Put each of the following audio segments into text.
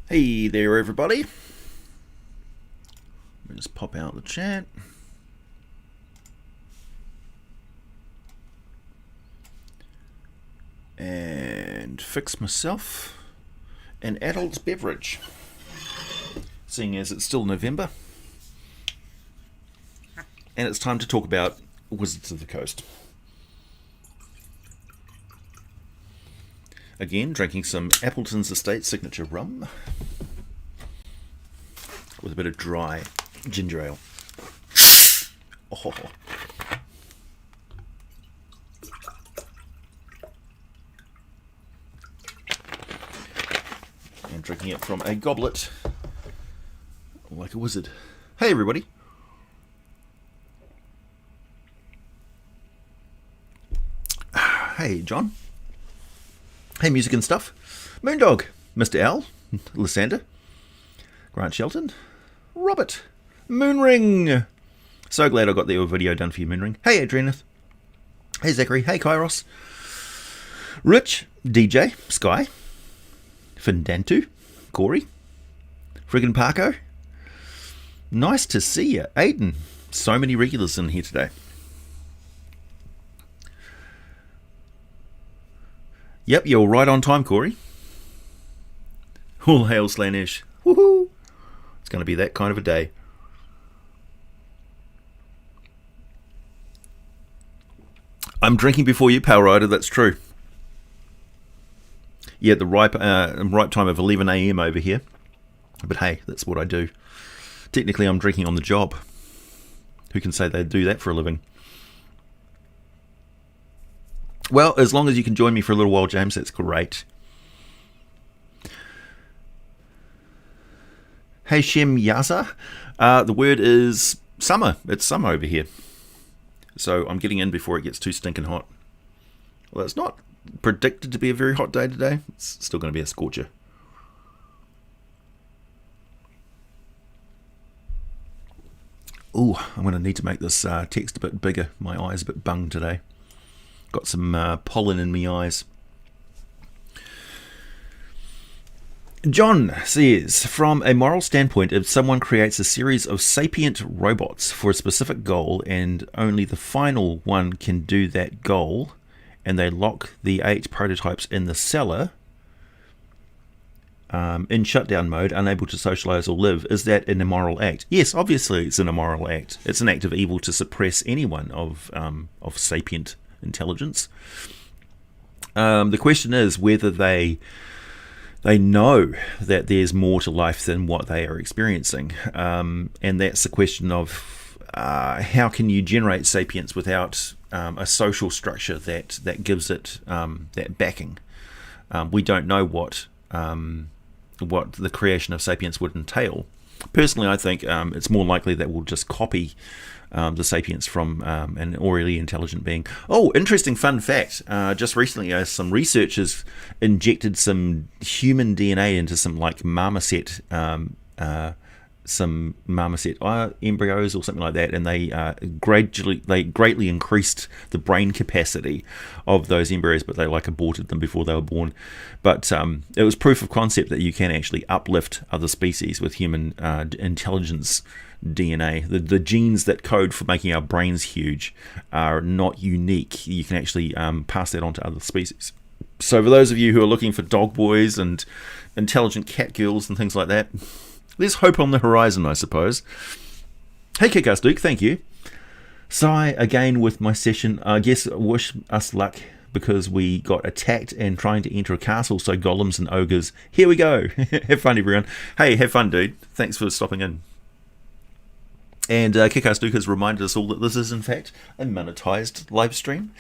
Hey there, everybody. Let me just pop out the chat. And fix myself an adult beverage. Seeing as it's still November. And it's time to talk about Wizards of the Coast. Again, drinking some Appleton's Estate signature rum with a bit of dry ginger ale. Oh. And drinking it from a goblet like a wizard. Hey, everybody. Hey, John. Hey, music and stuff. Moondog, Mr. L, Lysander, Grant Shelton, Robert, Moonring. So glad I got the video done for you, Moonring. Hey, Adrenith. Hey, Zachary. Hey, Kairos. Rich, DJ, Sky, Findantu, Corey, Friggin' Parko. Nice to see you, Aiden. So many regulars in here today. Yep, you're right on time, Corey. All hail Slanesh. Woohoo! It's going to be that kind of a day. I'm drinking before you, Power Rider, that's true. Yeah, the ripe time of 11 a.m. over here. But hey, that's what I do. Technically, I'm drinking on the job. Who can say they do that for a living? Well, as long as you can join me for a little while, James, that's great. Hey, Shem Yaza. The word is summer. It's summer over here. So I'm getting in before it gets too stinking hot. Well, it's not predicted to be a very hot day today. It's still going to be a scorcher. Ooh, I'm going to need to make this text a bit bigger. My eye's a bit bunged today. Got some pollen in my eyes. John says, from a moral standpoint, if someone creates a series of sapient robots for a specific goal and only the final one can do that goal, and they lock the 8 prototypes in the cellar in shutdown mode, unable to socialize or live, is that an immoral act? Yes, obviously it's an immoral act. It's an act of evil to suppress anyone of sapient intelligence. The question is whether they know that there's more to life than what they are experiencing, and that's the question of how can you generate sapience without a social structure that gives it that backing. We don't know what the creation of sapience would entail. Personally, I think it's more likely that we'll just copy the sapience from an orally intelligent being. Oh, interesting fun fact. Just recently, some researchers injected some human DNA into some marmoset embryos or something like that, and they greatly increased the brain capacity of those embryos, but they aborted them before they were born. But it was proof of concept that you can actually uplift other species with human intelligence DNA. The genes that code for making our brains huge are not unique. You can actually pass that on to other species. So for those of you who are looking for dog boys and intelligent cat girls and things like that, there's hope on the horizon, I suppose. Hey, Kick-Ass Duke, thank you. Sigh again with my session. I guess wish us luck because we got attacked and trying to enter a castle, so golems and ogres. Here we go. Have fun, everyone. Hey, have fun, dude. Thanks for stopping in. And Kick-Ass Duke has reminded us all that this is, in fact, a monetized live stream.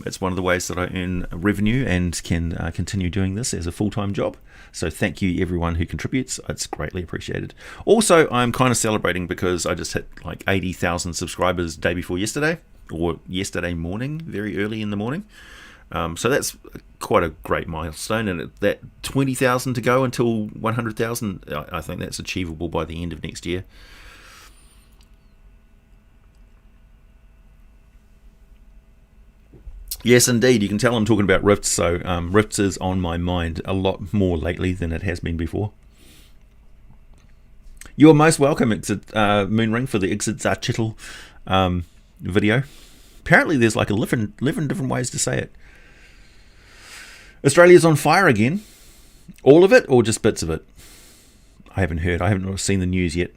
It's one of the ways that I earn revenue and can continue doing this as a full-time job. So thank you everyone who contributes. It's greatly appreciated. Also, I'm kind of celebrating because I just hit 80,000 subscribers day before yesterday, or yesterday morning, very early in the morning. So that's quite a great milestone, and that 20,000 to go until 100,000, I think that's achievable by the end of next year. Yes, indeed. You can tell I'm talking about Rifts, so Rifts is on my mind a lot more lately than it has been before. You're most welcome, Moonring, for the Exit video. Apparently there's like 11 different ways to say it. Australia's on fire again. All of it or just bits of it? I haven't heard. I haven't seen the news yet.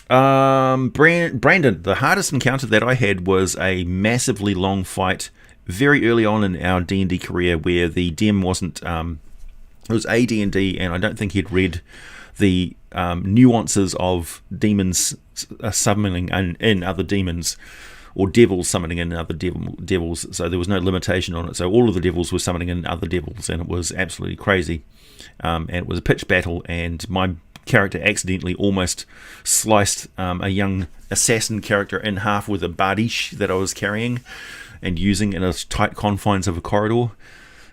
Brandon, the hardest encounter that I had was a massively long fight very early on in our D&D career where the DM wasn't... it was AD&D, and I don't think he'd read the nuances of demons summoning in other demons, or devils summoning in other devils, so there was no limitation on it. So all of the devils were summoning in other devils, and it was absolutely crazy. And it was a pitched battle, and my character accidentally almost sliced a young assassin character in half with a bardiche that I was carrying and using in a tight confines of a corridor.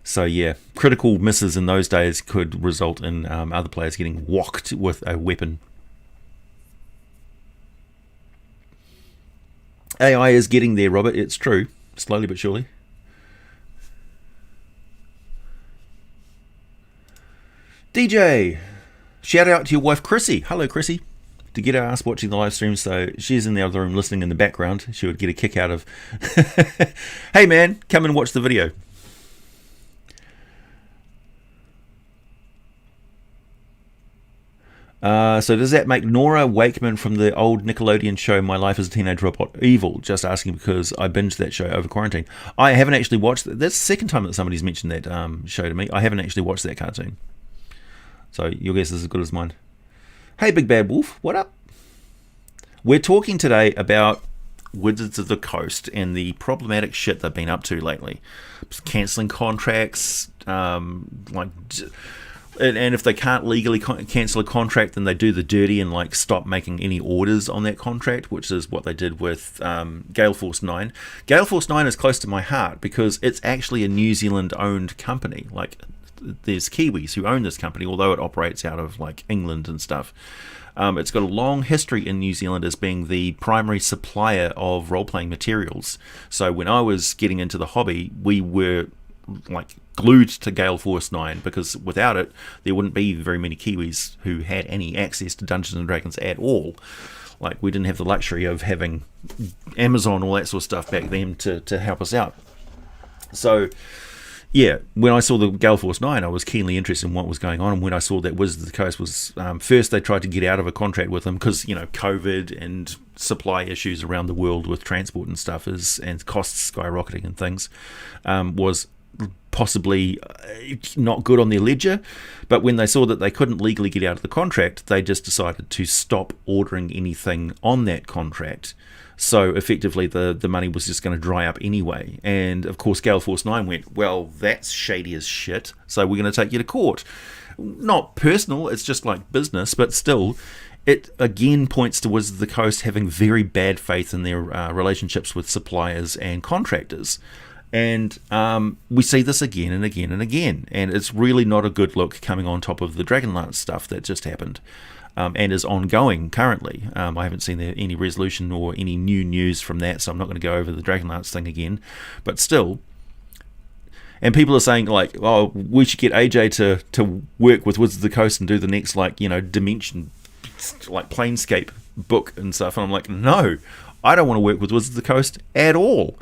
So yeah, critical misses in those days could result in other players getting whacked with a weapon. AI is getting there, Robert. It's true. Slowly but surely. DJ, shout out to your wife, Chrissy. Hello, Chrissy. To get her ass watching the live stream, so she's in the other room listening in the background. She would get a kick out of, hey man, come and watch the video. So does that make Nora Wakeman from the old Nickelodeon show My Life as a Teenage Robot evil? Just asking because I binged that show over quarantine. I haven't actually watched that. That's the second time that somebody's mentioned that show to me. I haven't actually watched that cartoon. So your guess is as good as mine. Hey Big Bad Wolf, what up? We're talking today about Wizards of the Coast and the problematic shit they've been up to lately. Cancelling contracts, and if they can't legally cancel a contract, then they do the dirty and like stop making any orders on that contract, which is what they did with Gale Force 9. Gale Force 9 is close to my heart because it's actually a New Zealand owned company. Like there's Kiwis who own this company, although it operates out of like England and stuff. It's got a long history in New Zealand as being the primary supplier of role-playing materials. So when I was getting into the hobby, we were like glued to Gale Force 9 because without it there wouldn't be very many Kiwis who had any access to Dungeons and Dragons at all. Like we didn't have the luxury of having Amazon, all that sort of stuff back then to help us out. So yeah, when I saw the Gale Force 9 I was keenly interested in what was going on, and when I saw that Wizards of the Coast was first they tried to get out of a contract with them because COVID and supply issues around the world with transport and stuff and costs skyrocketing and things was possibly not good on their ledger. But when they saw that they couldn't legally get out of the contract, they just decided to stop ordering anything on that contract. So effectively the money was just going to dry up anyway. And of course Gale Force 9 went, well, that's shady as shit, so we're going to take you to court. Not personal, it's just like business, but still it again points to Wizards of the Coast having very bad faith in their relationships with suppliers and contractors. And we see this again and again and again, and it's really not a good look coming on top of the Dragonlance stuff that just happened and is ongoing currently. I haven't seen any resolution or any new news from that, so I'm not going to go over the Dragonlance thing again, but still. And people are saying like, oh, we should get AJ to work with Wizards of the Coast and do the next dimension, like Planescape book and stuff, and I'm like, no, I don't want to work with Wizards of the Coast at all.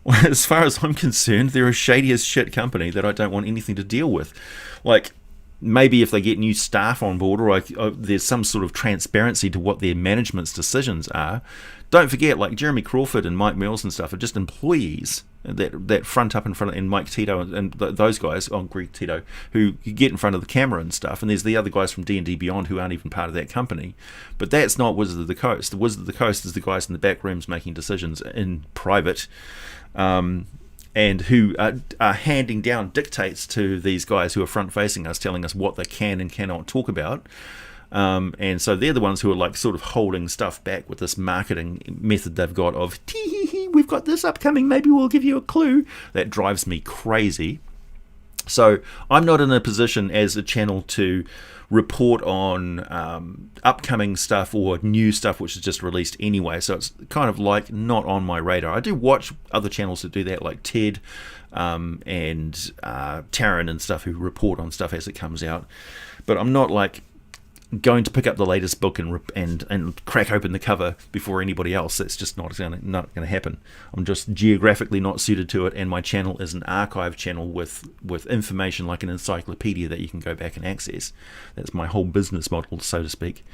As far as I'm concerned, they're a shady as shit company that I don't want anything to deal with. Like, maybe if they get new staff on board, or there's some sort of transparency to what their management's decisions are. Don't forget, like Jeremy Crawford and Mike Mills and stuff are just employees that front up in front of, and Mike Tito and those guys, Greg Tito, who get in front of the camera and stuff. And there's the other guys from D&D Beyond who aren't even part of that company. But that's not Wizards of the Coast. The Wizards of the Coast is the guys in the back rooms making decisions in private. And who are handing down dictates to these guys who are front-facing us, telling us what they can and cannot talk about. And so they're the ones who are like sort of holding stuff back with this marketing method they've got of, tee-hee-hee, we've got this upcoming, maybe we'll give you a clue. That drives me crazy. So I'm not in a position as a channel to report on upcoming stuff or new stuff which is just released anyway, so it's kind of like not on my radar. I do watch other channels that do that, like Ted and Taryn and stuff, who report on stuff as it comes out, but I'm not like going to pick up the latest book and crack open the cover before anybody else. That's just not going to happen. I'm just geographically not suited to it, and my channel is an archive channel with information like an encyclopedia that you can go back and access. That's my whole business model, so to speak.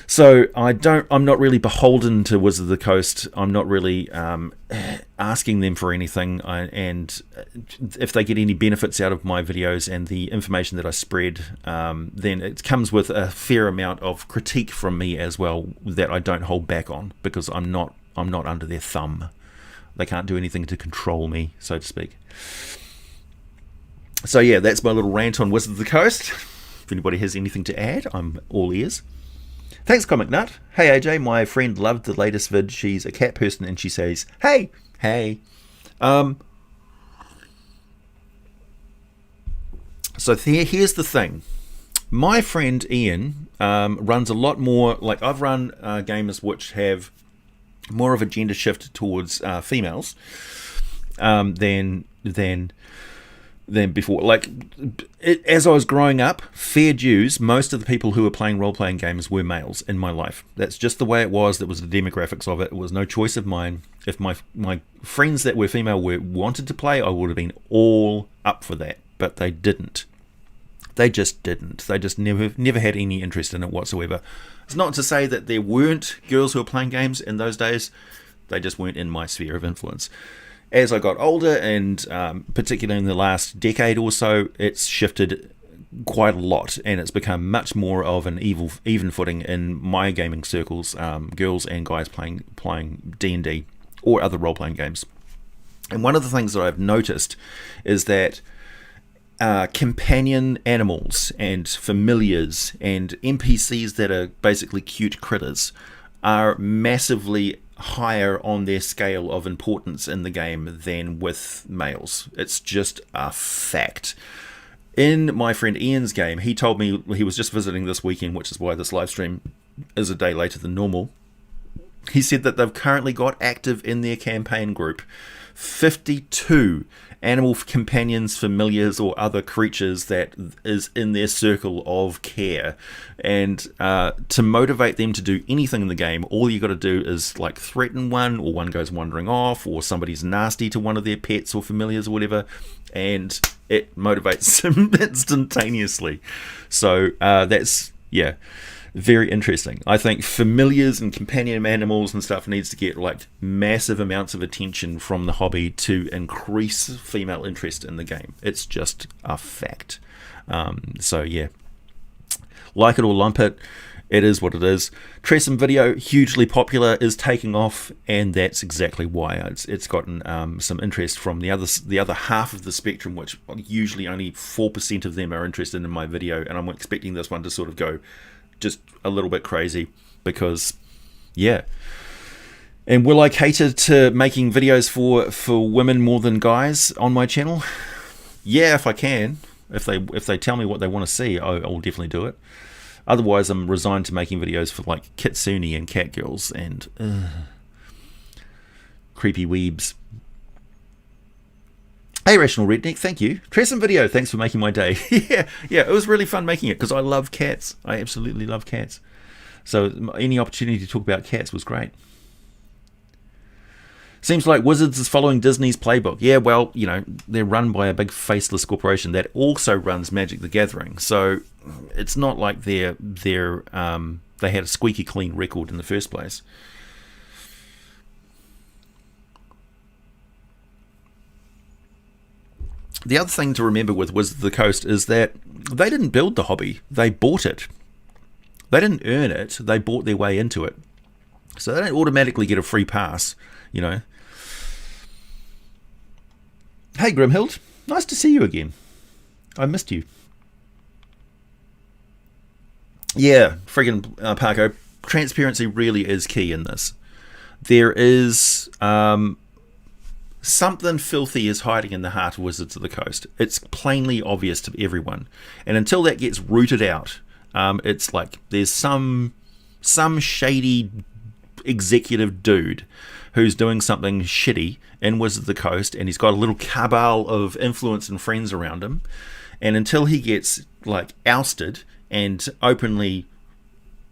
So I'm not really beholden to Wizards of the Coast. I'm not really asking them for anything, and if they get any benefits out of my videos and the information that I spread, then it comes with a fair amount of critique from me as well that I don't hold back on, because I'm not under their thumb. They can't do anything to control me, so to speak. So yeah, that's my little rant on Wizards of the Coast. If anybody has anything to add, I'm all ears. Thanks, Comic Nut. Hey, AJ, my friend loved the latest vid. She's a cat person, and she says, hey. So here's the thing. My friend Ian runs a lot more, like I've run gamers which have more of a gender shift towards females than before. Like, as I was growing up, fair dues, most of the people who were playing role-playing games were males in my life. That's just the way it was. That was the demographics of it. It was no choice of mine. If my friends that were female wanted to play, I would have been all up for that. But they didn't. They just didn't. They just never had any interest in it whatsoever. It's not to say that there weren't girls who were playing games in those days. They just weren't in my sphere of influence. As I got older, and particularly in the last decade or so, it's shifted quite a lot, and it's become much more of an even footing in my gaming circles, girls and guys playing D&D or other role-playing games. And one of the things that I've noticed is that companion animals and familiars and NPCs that are basically cute critters are massively higher on their scale of importance in the game than with males. It's just a fact. In my friend Ian's game, he told me he was just visiting this weekend, which is why this live stream is a day later than normal. He said that they've currently got active in their campaign group 52 animal companions, familiars, or other creatures that is in their circle of care. And to motivate them to do anything in the game, all you got to do is like threaten one, or one goes wandering off, or somebody's nasty to one of their pets or familiars or whatever, and it motivates them instantaneously. So that's, yeah, very interesting. I think familiars and companion animals and stuff needs to get like massive amounts of attention from the hobby to increase female interest in the game. It's just a fact. So yeah, like it or lump it, it is what it is. Tressum Video, hugely popular, is taking off, and that's exactly why it's gotten some interest from the other half of the spectrum, which usually only 4% of them are interested in my video, and I'm expecting this one to sort of go just a little bit crazy, because yeah. And will I cater to making videos for women more than guys on my channel? Yeah, if I can. If they tell me what they want to see, I'll definitely do it. Otherwise, I'm resigned to making videos for like kitsune and catgirls and creepy weebs. Hey, Rational Redneck, thank you. Tressum Video, thanks for making my day. yeah, it was really fun making it, because I love cats. I absolutely love cats. So any opportunity to talk about cats was great. Seems like Wizards is following Disney's playbook. Yeah, well, you know, they're run by a big faceless corporation that also runs Magic the Gathering. So it's not like they had a squeaky clean record in the first place. The other thing to remember with Wizards of the Coast is that they didn't build the hobby, they bought it. They didn't earn it, they bought their way into it. So they don't automatically get a free pass, you know. Hey Grimhild, nice to see you again. I missed you. Yeah, friggin' Parko, transparency really is key in this. There is something filthy is hiding in the heart of Wizards of the Coast. It's plainly obvious to everyone. And until that gets rooted out, it's like there's some shady executive dude who's doing something shitty in Wizards of the Coast, and he's got a little cabal of influence and friends around him. And until he gets like ousted and openly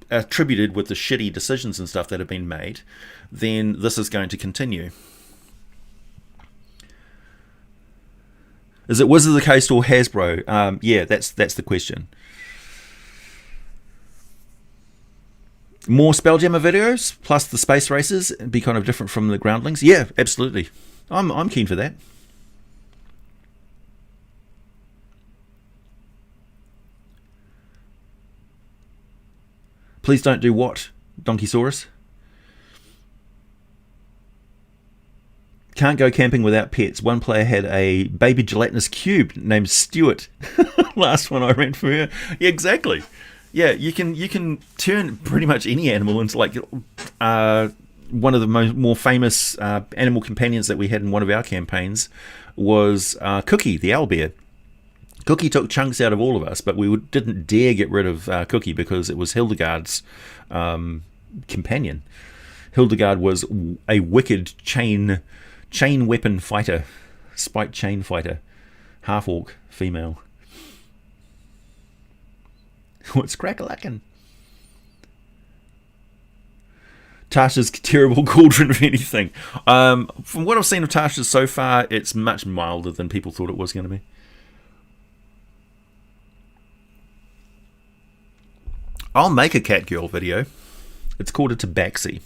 attributed with the shitty decisions and stuff that have been made, then this is going to continue. Is it Wizards of the Coast or Hasbro? Yeah, that's the question. More Spelljammer videos plus the space races be kind of different from the Groundlings. Yeah, absolutely. I'm keen for that. Please don't do what, Donkeysaurus? Can't go camping without pets. One player had a baby gelatinous cube named Stuart. Last one I ran for her. Yeah, exactly. Yeah, you can turn pretty much any animal into like one of the more famous animal companions that we had in one of our campaigns was Cookie, the owlbear. Cookie took chunks out of all of us, but we didn't dare get rid of Cookie because it was Hildegard's companion. Hildegard was a wicked chain weapon fighter, spiked chain fighter, half orc, female. What's crack-a-lackin'? Tasha's terrible cauldron of anything. From what I've seen of Tasha's so far, it's much milder than people thought it was going to be. I'll make a Catgirl video. It's called a Tabaxi.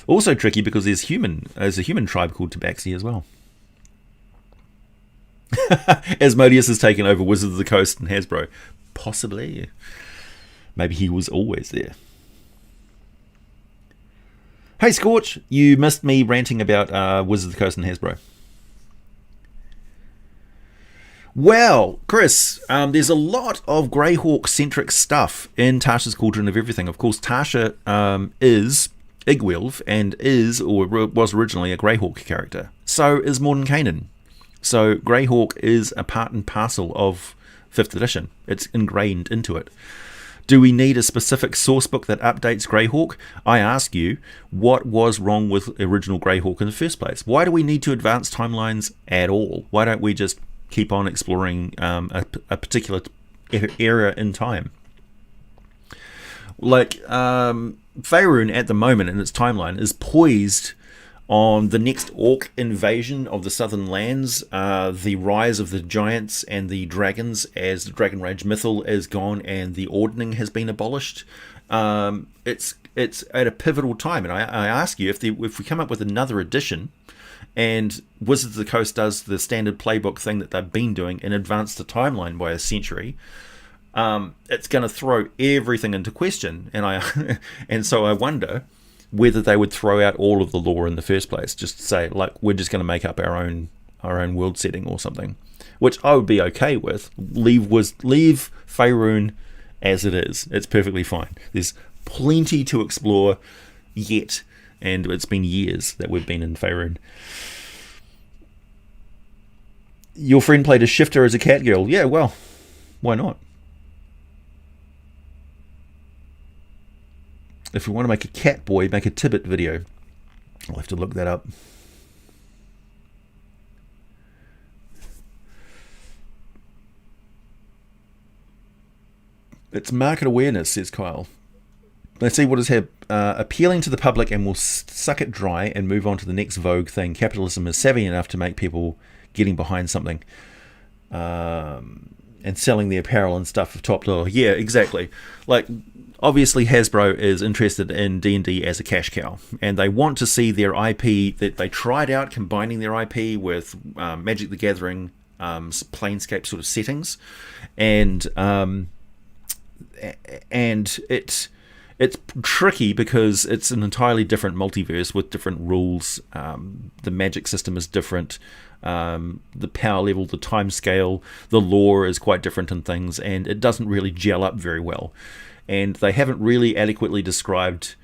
Also tricky because there's a human tribe called Tabaxi as well. Asmodeus has taken over Wizards of the Coast and Hasbro. Possibly. Maybe he was always there. Hey Scorch, you missed me ranting about Wizards of the Coast and Hasbro. Well, Chris, there's a lot of Greyhawk-centric stuff in Tasha's Cauldron of Everything. Of course, Tasha is Igwilv and is, or was originally, a Greyhawk character. So is Mordenkainen. So Greyhawk is a part and parcel of 5th edition. It's ingrained into it. Do we need a specific sourcebook that updates Greyhawk? I ask you, what was wrong with original Greyhawk in the first place? Why do we need to advance timelines at all? Why don't we just keep on exploring a particular era in time? Like, Faerun at the moment in its timeline is poised on the next orc invasion of the southern lands, the rise of the giants and the dragons as the Dragon Rage mythal is gone and the ordning has been abolished. It's at a pivotal time, and I ask you, if we come up with another edition and Wizards of the Coast does the standard playbook thing that they've been doing and advance the timeline by a century, it's going to throw everything into question. And and so I wonder whether they would throw out all of the lore in the first place, just say, like, we're just going to make up our own world setting or something, which I would be okay with. Leave Faerun as it is. It's perfectly fine. There's plenty to explore yet, and it's been years that we've been in Faerun. Your friend played a shifter as a cat girl. Yeah, well, why not? If we want to make a cat boy, make a Tibbet video. I'll have to look that up. It's market awareness, says Kyle. Let's see what is appealing to the public, and we'll suck it dry and move on to the next vogue thing. Capitalism is savvy enough to make people getting behind something and selling the apparel and stuff for top dollar. Yeah, exactly. Like, obviously Hasbro is interested in D&D as a cash cow, and they want to see their IP that they tried out combining their IP with Magic the Gathering Planescape sort of settings, and it's tricky because it's an entirely different multiverse with different rules. The magic system is different. The power level, the time scale, the lore is quite different in things, and it doesn't really gel up very well. And they haven't really adequately described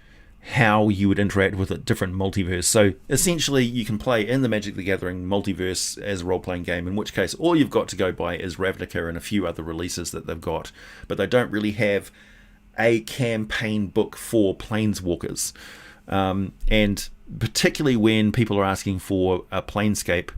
how you would interact with a different multiverse. So essentially you can play in the Magic the Gathering multiverse as a role-playing game, in which case all you've got to go by is Ravnica and a few other releases that they've got, but they don't really have a campaign book for Planeswalkers. And particularly when people are asking for a Planescape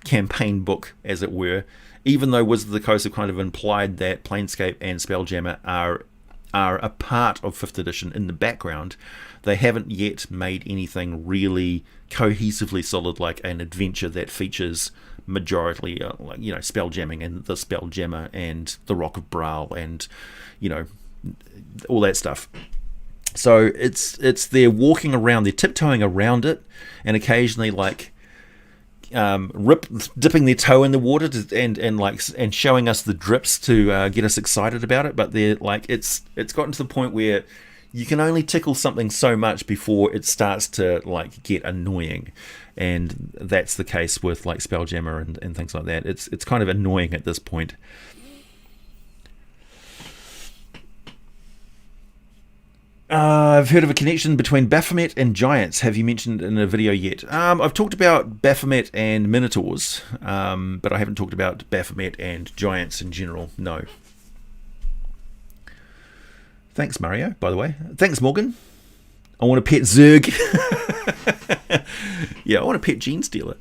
campaign book, as it were, even though Wizards of the Coast have kind of implied that Planescape and Spelljammer are a part of 5th edition in the background, they haven't yet made anything really cohesively solid, like an adventure that features majority, like, you know, spelljamming and the Spelljammer and the Rock of Brawl and, you know, all that stuff. So it's they're walking around, they're tiptoeing around it, and occasionally like dipping their toe in the water and showing us the drips to get us excited about it. But they're like it's gotten to the point where you can only tickle something so much before it starts to like get annoying, and that's the case with like Spelljammer and things like that. It's kind of annoying at this point. I've heard of a connection between Baphomet and giants. Have you mentioned in a video yet? I've talked about Baphomet and Minotaurs, but I haven't talked about Baphomet and giants in general. No. Thanks, Mario, by the way. Thanks, Morgan. I want to pet Zerg. Yeah, I want to pet Genestealer.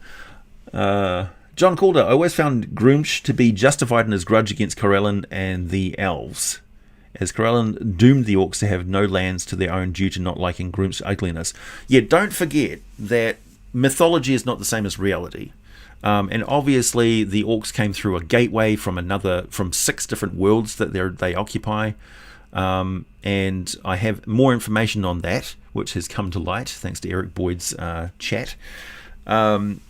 John Calder, I always found Grumsh to be justified in his grudge against Corellin and the elves, as Corellin doomed the Orcs to have no lands to their own due to not liking Grumsh's ugliness. Yeah, don't forget that mythology is not the same as reality. And obviously the Orcs came through a gateway from 6 different worlds that they occupy. And I have more information on that, which has come to light thanks to Eric Boyd's chat. And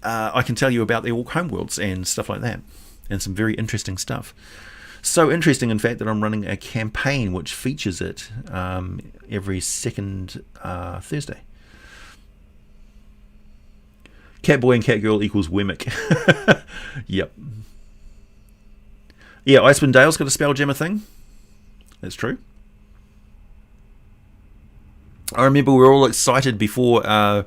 I can tell you about the Orc Home Worlds and stuff like that, and some very interesting stuff. So interesting, in fact, that I'm running a campaign which features it every second Thursday. Catboy and Catgirl equals Wemmick. Yep. Yeah, Icewind Dale's got a Spelljammer thing. That's true. I remember we were all excited before the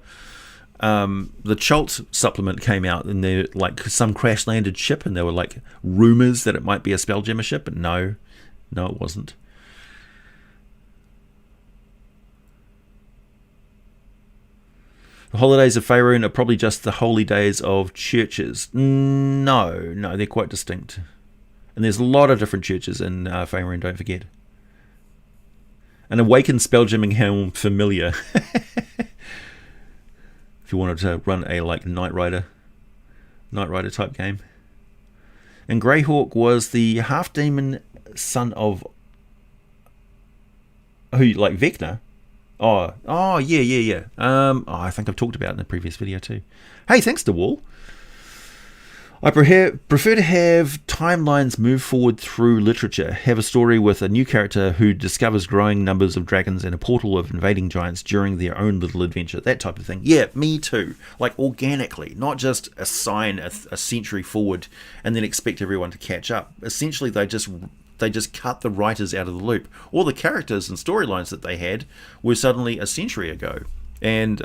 Chult supplement came out, and there like some crash landed ship, and there were like rumors that it might be a Spelljammer ship, but no, it wasn't. The holidays of Faerun are probably just the holy days of churches. No, they're quite distinct, and there's a lot of different churches in Faerun. Don't forget. An awakened Spelljamming helm familiar. If you wanted to run a like Knight Rider type game. And Greyhawk was the half demon son of who, like Vecna? Oh yeah. I think I've talked about it in a previous video too. Hey, thanks to Wall. I prefer to have timelines move forward through literature. Have a story with a new character who discovers growing numbers of dragons and a portal of invading giants during their own little adventure. That type of thing. Yeah, me too. Like organically, not just assign a century forward and then expect everyone to catch up. Essentially, they just cut the writers out of the loop. All the characters and storylines that they had were suddenly a century ago. And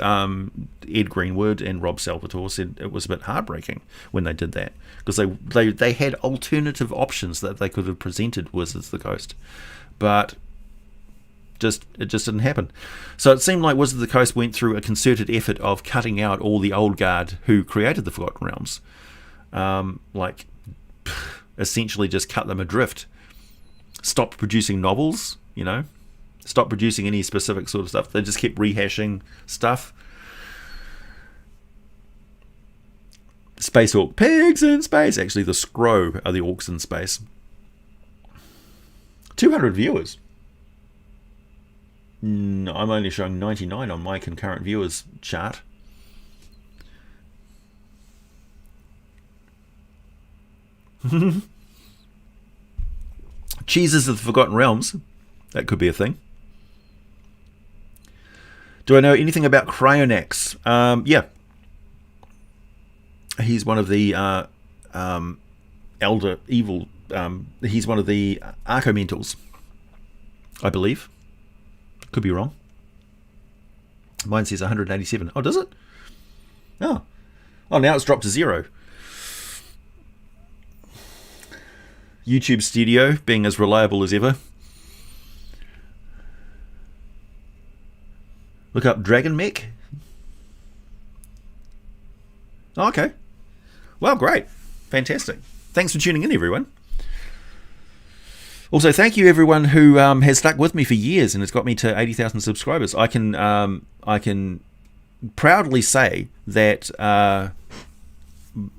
Ed Greenwood and Rob Salvatore said it was a bit heartbreaking when they did that, because they had alternative options that they could have presented Wizards of the Coast, but it just didn't happen. So it seemed like Wizards of the Coast went through a concerted effort of cutting out all the old guard who created the Forgotten Realms, like essentially just cut them adrift, stopped producing novels, Stop producing any specific sort of stuff. They just kept rehashing stuff. Space Orc. Pigs in space. Actually, the Scrow are the orcs in space. 200 viewers. No, I'm only showing 99 on my concurrent viewers chart. Cheeses of the Forgotten Realms. That could be a thing. Do I know anything about Cryonax? Yeah. He's one of the Elder Evil. He's one of the Archomentals, I believe. Could be wrong. Mine says 187. Oh, does it? Oh, now it's dropped to 0. YouTube Studio being as reliable as ever. Look up Dragon Mech. Oh, okay. Well, great. Fantastic. thanks for tuning in, everyone. Also, thank you everyone who has stuck with me for years and has got me to 80,000 subscribers. I can proudly say that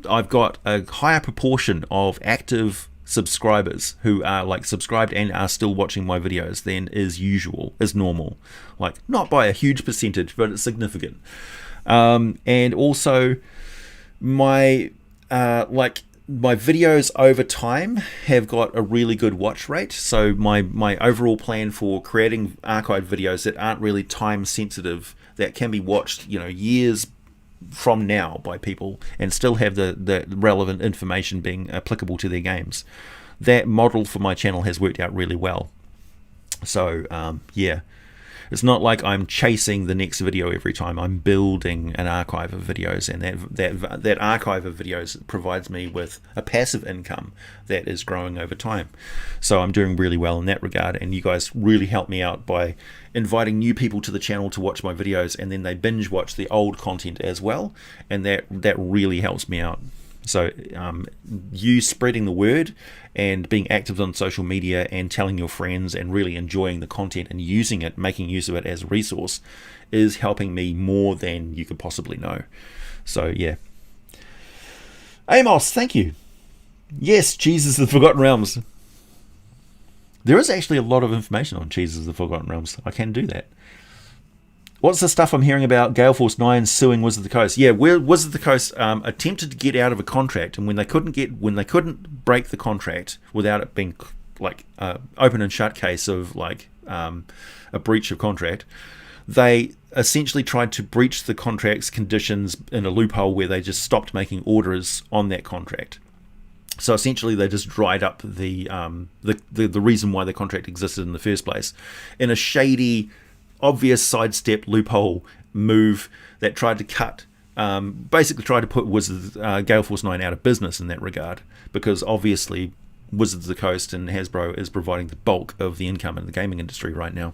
I've got a higher proportion of active subscribers who are like subscribed and are still watching my videos than is normal. Like, not by a huge percentage, but it's significant. And also my videos over time have got a really good watch rate. So my overall plan for creating archived videos that aren't really time sensitive, that can be watched, years from now by people and still have the relevant information being applicable to their games. That model for my channel has worked out really well. So yeah, it's not like I'm chasing the next video every time. I'm building an archive of videos, and that archive of videos provides me with a passive income that is growing over time. So I'm doing really well in that regard, and you guys really help me out by inviting new people to the channel to watch my videos, and then they binge watch the old content as well, and that really helps me out. So you spreading the word and being active on social media and telling your friends and really enjoying the content and using it, making use of it as a resource, is helping me more than you could possibly know. So yeah. Amos, thank you. Yes, Jesus of the Forgotten Realms. There is actually a lot of information on Jesus of the Forgotten Realms. I can do that. What's the stuff I'm hearing about Gale Force 9 suing Wizards of the Coast? Yeah, Wizards of the Coast attempted to get out of a contract, and when they couldn't break the contract without it being like open and shut case of like a breach of contract, they essentially tried to breach the contract's conditions in a loophole where they just stopped making orders on that contract. So essentially, they just dried up the reason why the contract existed in the first place in a shady, obvious sidestep loophole move that tried to put Gale Force 9 out of business in that regard, because obviously Wizards of the Coast and Hasbro is providing the bulk of the income in the gaming industry right now.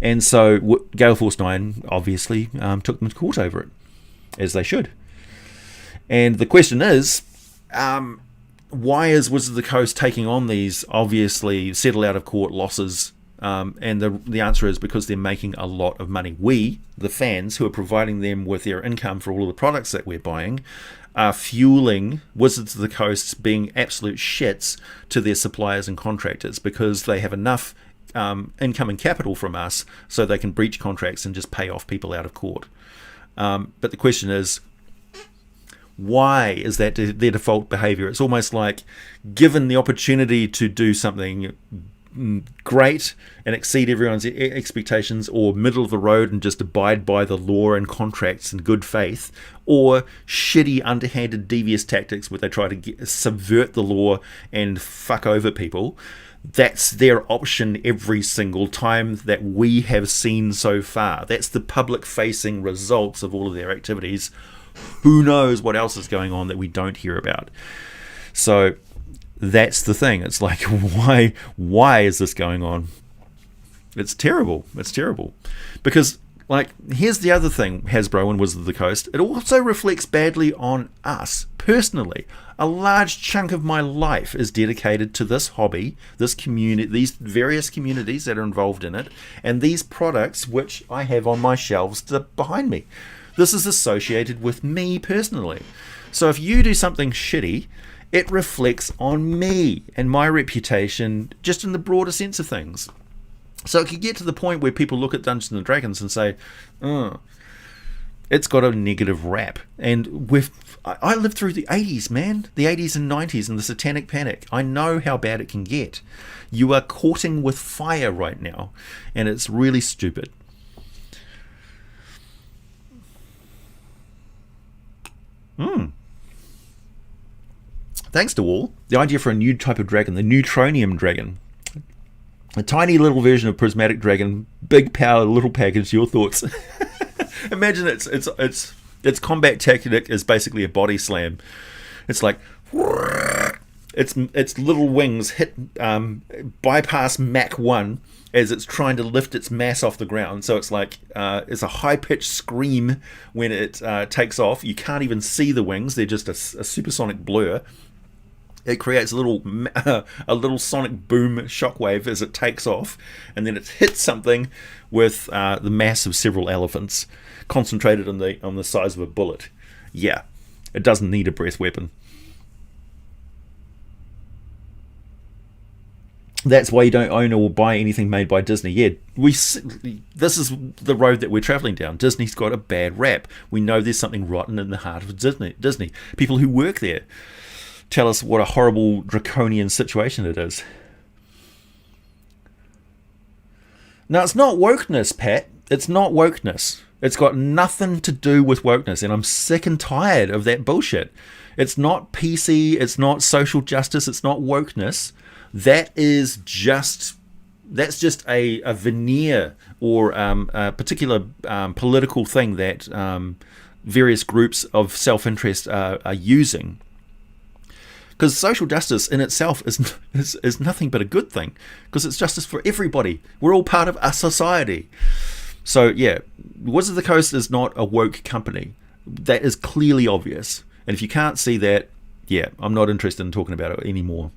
And so Gale Force 9 obviously took them to court over it, as they should. And the question is, why is Wizards of the Coast taking on these obviously settle out of court losses? And the answer is because they're making a lot of money. We, the fans, who are providing them with their income for all of the products that we're buying, are fueling Wizards of the Coast being absolute shits to their suppliers and contractors, because they have enough income and capital from us so they can breach contracts and just pay off people out of court. But the question is, why is that their default behavior? It's almost like, given the opportunity to do something great and exceed everyone's expectations, or middle of the road and just abide by the law and contracts in good faith, or shitty, underhanded, devious tactics where they try to subvert the law and fuck over people, that's their option every single time that we have seen so far. That's the public-facing results of all of their activities. Who knows what else is going on that we don't hear about? So that's the thing. It's like, why is this going on? It's terrible. It's terrible. Because, like, here's the other thing, Hasbro and Wizards of the Coast. It also reflects badly on us personally. A large chunk of my life is dedicated to this hobby, this community, these various communities that are involved in it, and these products which I have on my shelves behind me. This is associated with me personally. So if you do something shitty, it reflects on me and my reputation, just in the broader sense of things. So it could get to the point where people look at Dungeons and Dragons and say, oh, it's got a negative rap. And I lived through the 80s, man. The 80s and 90s and the Satanic Panic. I know how bad it can get. You are courting with fire right now, and it's really stupid. Thanks to all. The idea for a new type of dragon, the Neutronium dragon. A tiny little version of Prismatic Dragon, big power, little package. Your thoughts? Imagine its combat tactic is basically a body slam. It's like its little wings hit bypass Mach 1 as it's trying to lift its mass off the ground. So it's like it's a high-pitched scream when it takes off. You can't even see the wings; they're just a supersonic blur. It creates a little a little sonic boom shockwave as it takes off, and then it hits something with the mass of several elephants concentrated on the size of a bullet. Yeah, it doesn't need a breath weapon. That's why you don't own or buy anything made by Disney. Yeah, this is the road that we're traveling down. Disney's got a bad rap. We know there's something rotten in the heart of Disney. People who work there tell us what a horrible, draconian situation it is. Now, it's not wokeness, Pat. It's not wokeness. It's got nothing to do with wokeness, and I'm sick and tired of that bullshit. It's not PC. It's not social justice. It's not wokeness. That's just a veneer or a particular political thing that various groups of self-interest are using. Because social justice in itself is nothing but a good thing, because it's justice for everybody. We're all part of a society. So yeah, Wizards of the Coast is not a woke company. That is clearly obvious. And if you can't see that, yeah, I'm not interested in talking about it anymore.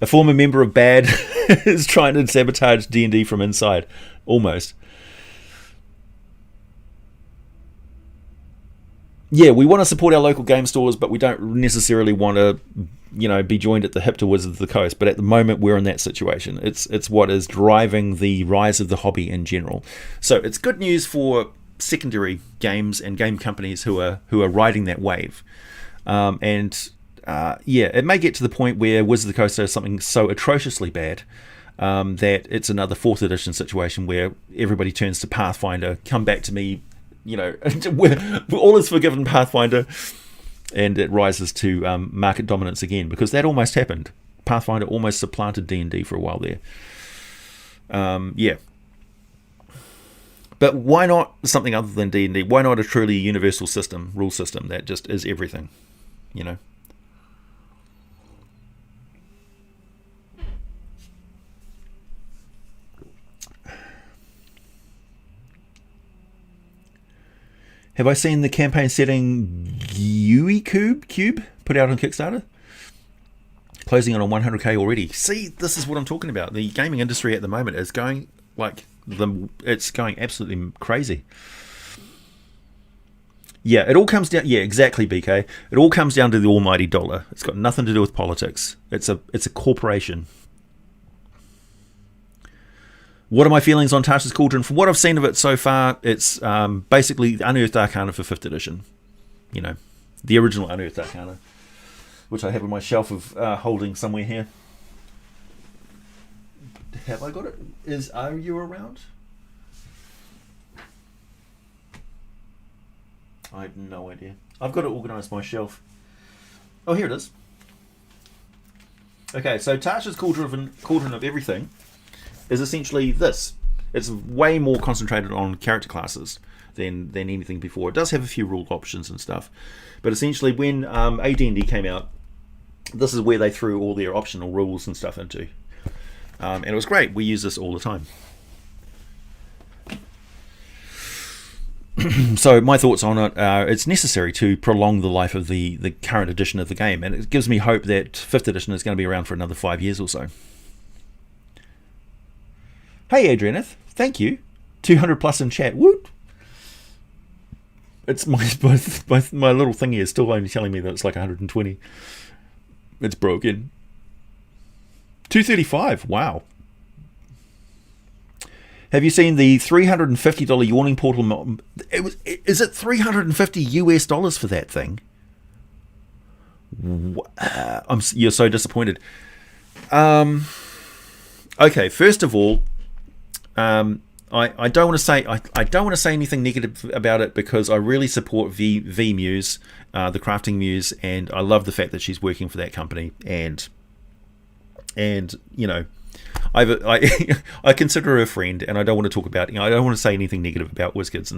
A former member of BAD is trying to sabotage D&D from inside. Almost. Yeah, we want to support our local game stores, but we don't necessarily want to, be joined at the hip to Wizards of the Coast. But at the moment, we're in that situation. It's what is driving the rise of the hobby in general. So it's good news for secondary games and game companies who are riding that wave. It may get to the point where Wizards of the Coast does something so atrociously bad that it's another 4th edition situation where everybody turns to Pathfinder, come back to me, all is forgiven Pathfinder, and it rises to market dominance again, because that almost happened. Pathfinder almost supplanted D&D for a while there. But why not something other than D&D? Why not a truly universal rule system that just is everything, Have I seen the campaign setting Yui Cube put out on Kickstarter? Closing in on 100k already. See, this is what I'm talking about. The gaming industry at the moment is going it's going absolutely crazy. Yeah, it all comes down. Yeah, exactly, BK. It all comes down to the almighty dollar. It's got nothing to do with politics. It's a corporation. What are my feelings on Tasha's Cauldron? From what I've seen of it so far, it's basically the Unearthed Arcana for 5th edition. The original Unearthed Arcana, which I have on my shelf of holding somewhere here. Have I got it? Are you around? I have no idea. I've got to organise my shelf. Oh, here it is. Okay, so Tasha's Cauldron of Everything is essentially this. It's way more concentrated on character classes than anything before. It does have a few rule options and stuff, but essentially when AD&D came out, this is where they threw all their optional rules and stuff into, and it was great. We use this all the time. So my thoughts on it are it's necessary to prolong the life of the current edition of the game, and it gives me hope that 5th edition is going to be around for another 5 years or so. Hey Adrianeth, thank you. 200 plus in chat. Woot! It's my little thingy is still only telling me that it's like 120. It's broken. 235. Wow. Have you seen the $350 Yawning Portal? Is it $350 US for that thing? You're so disappointed. Okay, first of all, I don't want to say anything negative about it, because I really support V Muse, the crafting muse, and I love the fact that she's working for that company, and I consider her a friend, and I don't want to talk about, I don't want to say anything negative about WizKids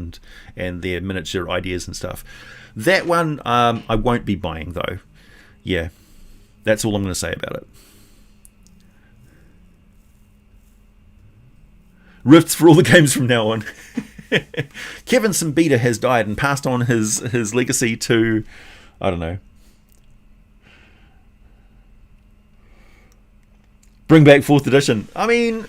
and their miniature ideas and stuff. That one I won't be buying though. Yeah, that's all I'm going to say about it. Rifts for all the games from now on. Kevin Simbita has died and passed on his legacy to, I don't know, bring back 4th edition. I mean,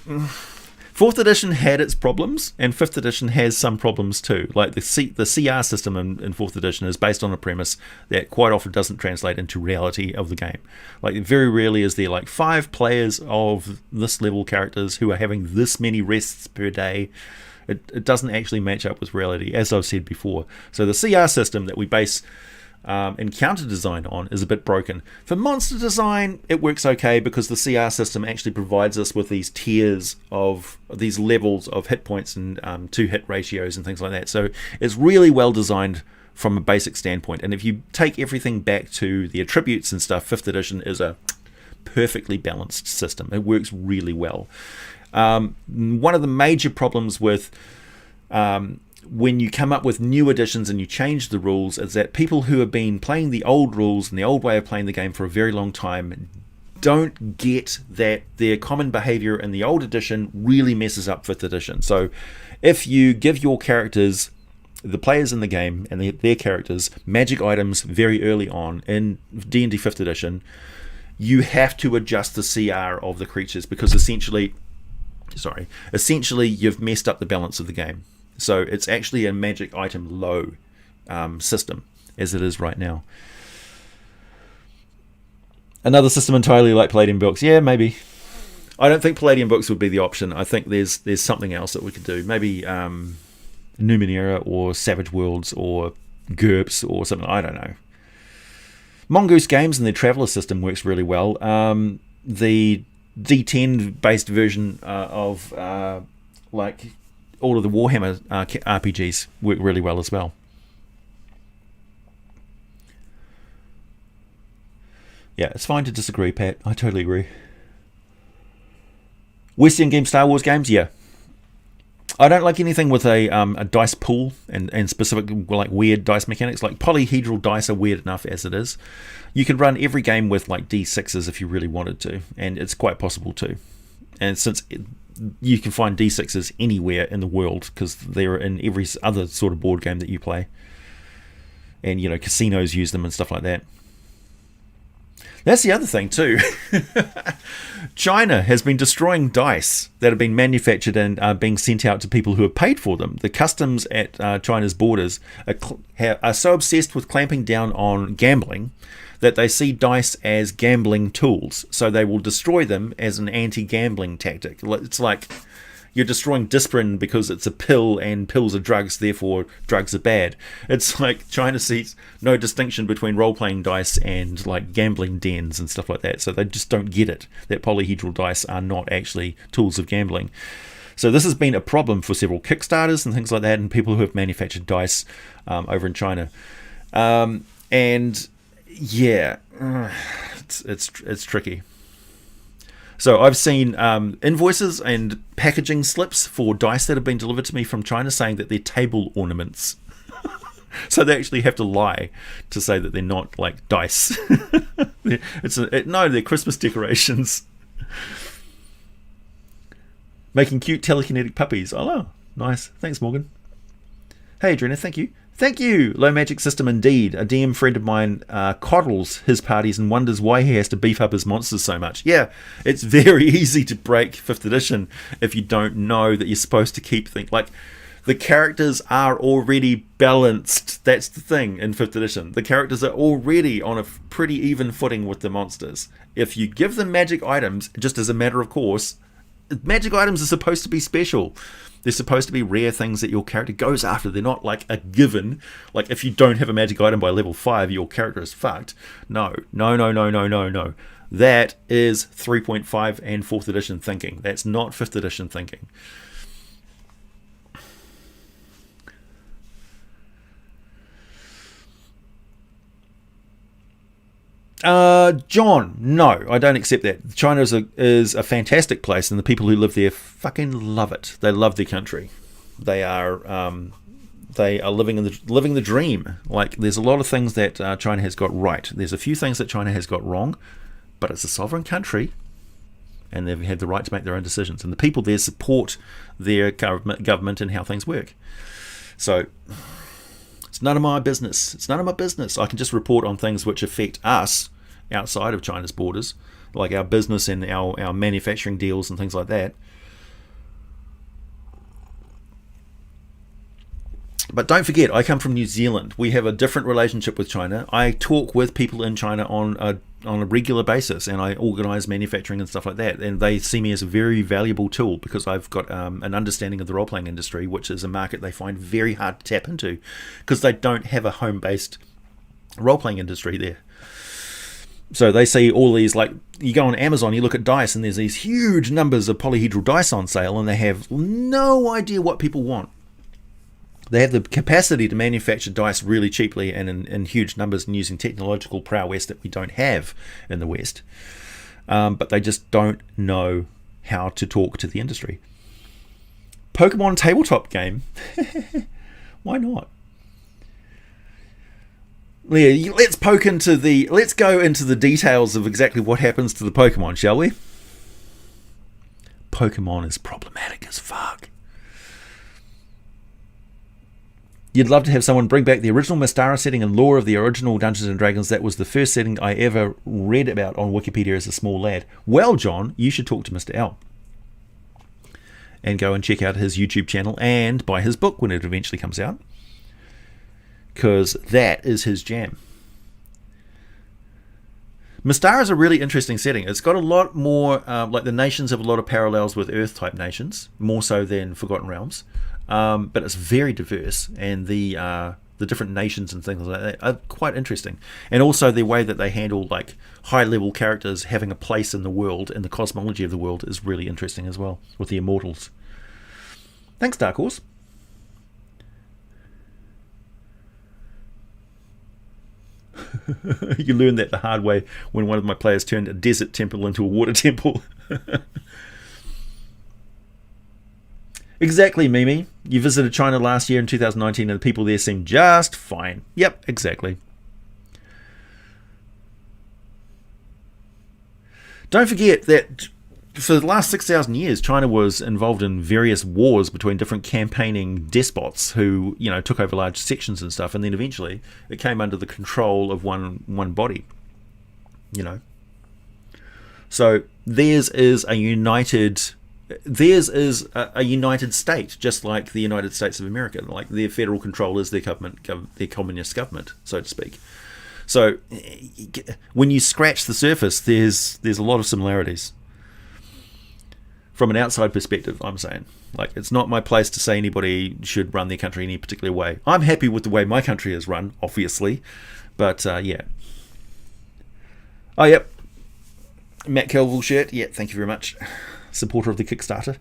4th edition had its problems, and 5th edition has some problems too. Like the CR system in 4th edition is based on a premise that quite often doesn't translate into reality of the game. Like very rarely is there like 5 players of this level characters who are having this many rests per day. It doesn't actually match up with reality, as I've said before. So the CR system that we base encounter design on is a bit broken. For monster design, it works okay because the CR system actually provides us with these tiers of these levels of hit points and 2-hit ratios and things like that. So it's really well designed from a basic standpoint. And if you take everything back to the attributes and stuff, 5th edition is a perfectly balanced system. It works really well. One of the major problems with when you come up with new additions and you change the rules is that people who have been playing the old rules and the old way of playing the game for a very long time don't get that their common behavior in the old edition really messes up 5th edition. So if you give your characters, the players in the game and their characters, magic items very early on in D&D 5th edition, you have to adjust the CR of the creatures because essentially you've messed up the balance of the game. So it's actually a magic item low system as it is right now. Another system entirely like Palladium books. Yeah, maybe. I don't think Palladium books would be the option. I think there's something else that we could do. Maybe Numenera or Savage Worlds or GURPS or something. I don't know. Mongoose Games and their Traveller system works really well. The D10 based version of like all of the Warhammer RPGs work really well as well. Yeah, it's fine to disagree, Pat. I totally agree. Western game, Star Wars games, yeah. I don't like anything with a dice pool and specific like weird dice mechanics. Like polyhedral dice are weird enough as it is. You could run every game with like D6s if you really wanted to, and it's quite possible to. And since you can find D6s anywhere in the world because they're in every other sort of board game that you play, and you know casinos use them and stuff like that. That's the other thing too. China has been destroying dice that have been manufactured and are being sent out to people who have paid for them. The customs at China's borders are so obsessed with clamping down on gambling that they see dice as gambling tools. So they will destroy them as an anti-gambling tactic. It's like you're destroying Disprin because it's a pill and pills are drugs, therefore drugs are bad. It's like China sees no distinction between role-playing dice and like gambling dens and stuff like that. So they just don't get it, that polyhedral dice are not actually tools of gambling. So this has been a problem for several Kickstarters and things like that, and people who have manufactured dice over in China. And yeah, it's tricky. So I've seen invoices and packaging slips for dice that have been delivered to me from China saying that they're table ornaments. So they actually have to lie to say that they're not like dice. No, they're Christmas decorations. Making cute telekinetic puppies. Oh, nice. Thanks, Morgan. Hey, Adrena, thank you. Thank you, Low Magic System indeed. A DM friend of mine coddles his parties and wonders why he has to beef up his monsters so much. Yeah, it's very easy to break 5th edition if you don't know that you're supposed to keep things. Like, the characters are already balanced. That's the thing in 5th edition. The characters are already on a pretty even footing with the monsters. If you give them magic items, just as a matter of course, magic items are supposed to be special. They're supposed to be rare things that your character goes after. They're not like a given. Like if you don't have a magic item by level 5, your character is fucked. No. That is 3.5 and 4th edition thinking. That's not 5th edition thinking. John, no, I don't accept that. China is a fantastic place, and the people who live there fucking love it. They love their country. They are living the dream. Like there's a lot of things that China has got right. There's a few things that China has got wrong, but it's a sovereign country. and they've had the right to make their own decisions. And the people there support their government and how things work. So it's none of my business. It's none of my business. I can just report on things which affect us outside of China's borders, like our business and our manufacturing deals and things like that. But don't forget, I come from New Zealand. We have a different relationship with China. I talk with people in China on a regular basis, and I organise manufacturing and stuff like that. And they see me as a very valuable tool because I've got an understanding of the role-playing industry, which is a market they find very hard to tap into because they don't have a home-based role-playing industry there. So they see all these, like, you go on Amazon, you look at dice, and there's these huge numbers of polyhedral dice on sale, and they have no idea what people want. They have the capacity to manufacture dice really cheaply and in huge numbers and using technological prowess that we don't have in the West. But they just don't know how to talk to the industry. Pokemon tabletop game. Why not? Yeah, let's go into the details of exactly what happens to the Pokemon, shall we? Pokemon is problematic as fuck. You'd love to have someone bring back the original Mystara setting and lore of the original Dungeons & Dragons. That was the first setting I ever read about on Wikipedia as a small lad. Well, John, you should talk to Mr. L. And go and check out his YouTube channel and buy his book when it eventually comes out. Because that is his jam. Mystara is a really interesting setting. It's got a lot more, like the nations have a lot of parallels with Earth-type nations, more so than Forgotten Realms. But it's very diverse, and the different nations and things like that are quite interesting. And also the way that they handle like high-level characters having a place in the world and the cosmology of the world is really interesting as well, with the Immortals. Thanks, Dark Horse. You learned that the hard way when one of my players turned a desert temple into a water temple. Exactly, Mimi. You visited China last year in 2019 and the people there seemed just fine. Yep, exactly. Don't forget that for the last 6,000 years, China was involved in various wars between different campaigning despots who, you know, took over large sections and stuff, and then eventually it came under the control of one body, you know. So theirs is a united state, just like the United States of America. Like their federal control is their government, their communist government, so to speak. So when you scratch the surface, there's a lot of similarities. From an outside perspective, I'm saying. Like, it's not my place to say anybody should run their country any particular way. I'm happy with the way my country is run, obviously. But, yeah. Oh, yep. Matt Kelville shirt. Yeah, thank you very much. Supporter of the Kickstarter.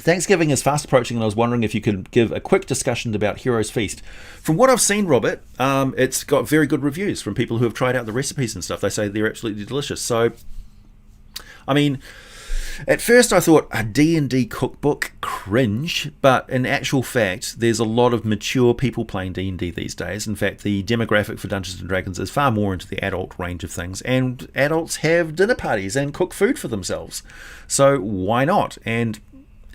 Thanksgiving is fast approaching, and I was wondering if you could give a quick discussion about Heroes Feast. From what I've seen, Robert, it's got very good reviews from people who have tried out the recipes and stuff. They say they're absolutely delicious. So, I mean, at first I thought a D&D cookbook, cringe, but in actual fact, there's a lot of mature people playing D&D these days. In fact, the demographic for Dungeons & Dragons is far more into the adult range of things, and adults have dinner parties and cook food for themselves. So why not? And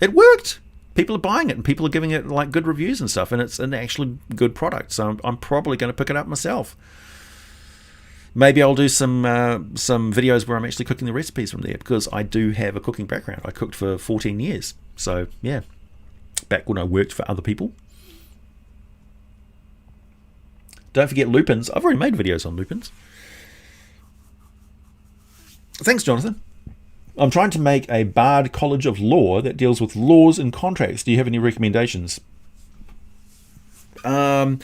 it worked. People are buying it, and people are giving it like good reviews and stuff, and it's an actually good product. So I'm probably going to pick it up myself. Maybe I'll do some videos where I'm actually cooking the recipes from there, because I do have a cooking background. I cooked for 14 years. So yeah, back when I worked for other people. Don't forget lupins. I've already made videos on lupins. Thanks, Jonathan. I'm trying to make a Bard College of Law that deals with laws and contracts. Do you have any recommendations? It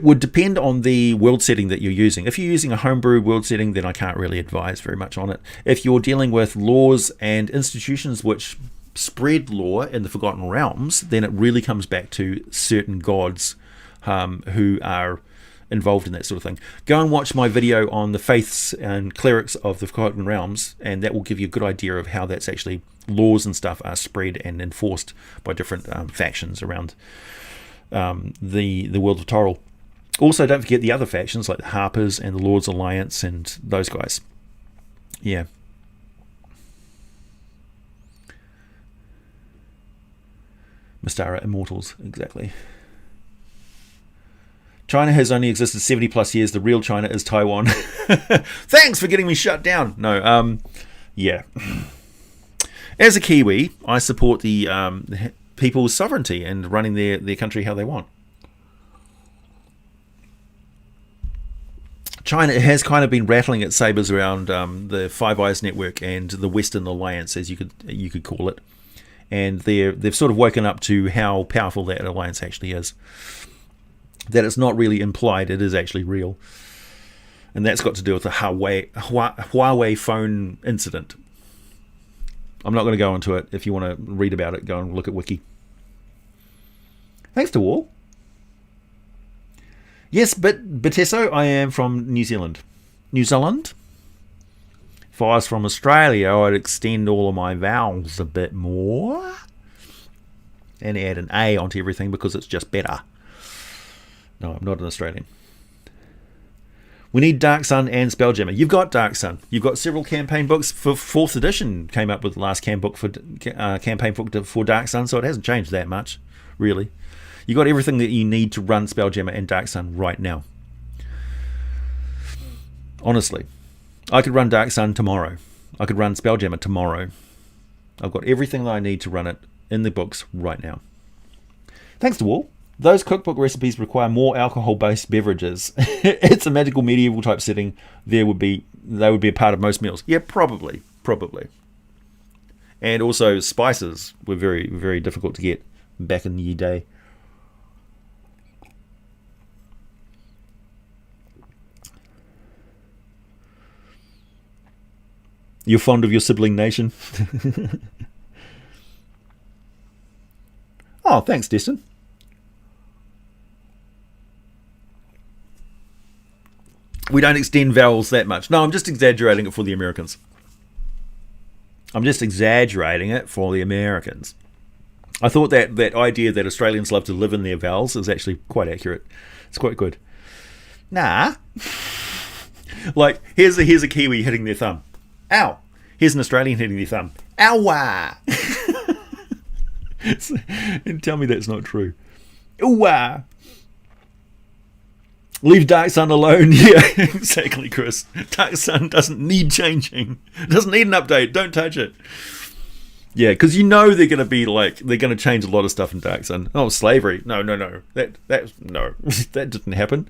would depend on the world setting that you're using. If you're using a homebrew world setting, then I can't really advise very much on it. If you're dealing with laws and institutions which spread law in the Forgotten Realms, then it really comes back to certain gods who are involved in that sort of thing. Go and watch my video on the faiths and clerics of the Forgotten Realms, and that will give you a good idea of how that's actually laws and stuff are spread and enforced by different factions around the world of Toril. Also, don't forget the other factions like the Harpers and the Lords Alliance and those guys. Yeah. Mystara Immortals, exactly. China has only existed 70 plus years. The real China is Taiwan. Thanks for getting me shut down. No, yeah. As a Kiwi, I support the people's sovereignty and running their country how they want. China has kind of been rattling its sabers around the Five Eyes Network and the Western Alliance, as you could call it, and they've sort of woken up to how powerful that alliance actually is. That it's not really implied; it is actually real, and that's got to do with the Huawei phone incident. I'm not going to go into it. If you want to read about it, go and look at Wiki. Thanks to all. Yes, but Betesso, I am from New Zealand. New Zealand? If I was from Australia, I'd extend all of my vowels a bit more and add an A onto everything because it's just better. No, I'm not an Australian. We need Dark Sun and Spelljammer. You've got Dark Sun. You've got several campaign books. For 4th edition came up with the last campaign book for Dark Sun, so it hasn't changed that much, really. You got everything that you need to run Spelljammer and Dark Sun right now. Honestly, I could run Dark Sun tomorrow. I could run Spelljammer tomorrow. I've got everything that I need to run it in the books right now. Thanks to all. Those cookbook recipes require more alcohol-based beverages. It's a magical medieval type setting. They would be a part of most meals. Yeah, probably. And also spices were very, very difficult to get back in the day. You're fond of your sibling nation? Oh, thanks, Destin. We don't extend vowels that much. No, I'm just exaggerating it for the Americans. I thought that idea that Australians love to live in their vowels is actually quite accurate. It's quite good. Nah. Like, here's a Kiwi hitting their thumb. Ow. Here's an Australian hitting their thumb. Ow-wah. Tell me that's not true. Ooh-wah. Leave Dark Sun alone. Yeah, exactly, Chris. Dark Sun doesn't need changing. It doesn't need an update. Don't touch it. Yeah, because they're going to change a lot of stuff in Dark Sun. Oh, slavery. No. That that didn't happen.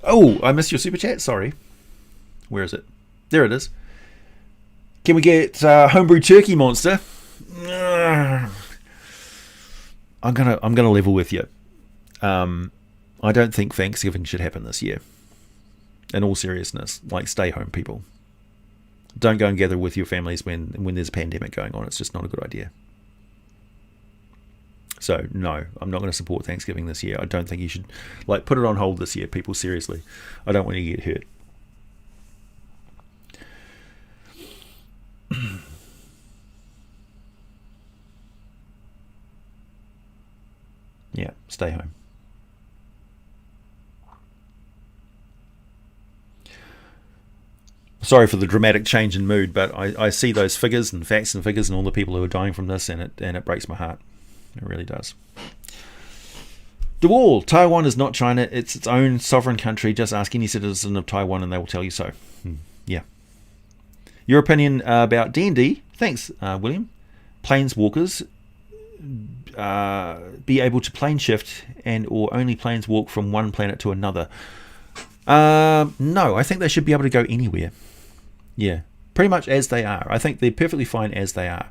Oh, I missed your super chat. Sorry. Where is it? There it is. Can we get homebrew turkey monster? I'm gonna level with you. I don't think Thanksgiving should happen this year. In all seriousness, stay home, people. Don't go and gather with your families when there's a pandemic going on. It's just not a good idea. So no, I'm not going to support Thanksgiving this year. I don't think you should put it on hold this year, people. Seriously, I don't want you to get hurt. Yeah, stay home. Sorry for the dramatic change in mood, but I see those figures and facts and figures and all the people who are dying from this, and it breaks my heart. It really does. DeWall, Taiwan is not China. It's its own sovereign country. Just ask any citizen of Taiwan and they will tell you so. Yeah. Your opinion about D&D? Thanks, William. Planeswalkers be able to plane shift and or only planeswalk from one planet to another? No, I think they should be able to go anywhere. Yeah, pretty much as they are. I think they're perfectly fine as they are.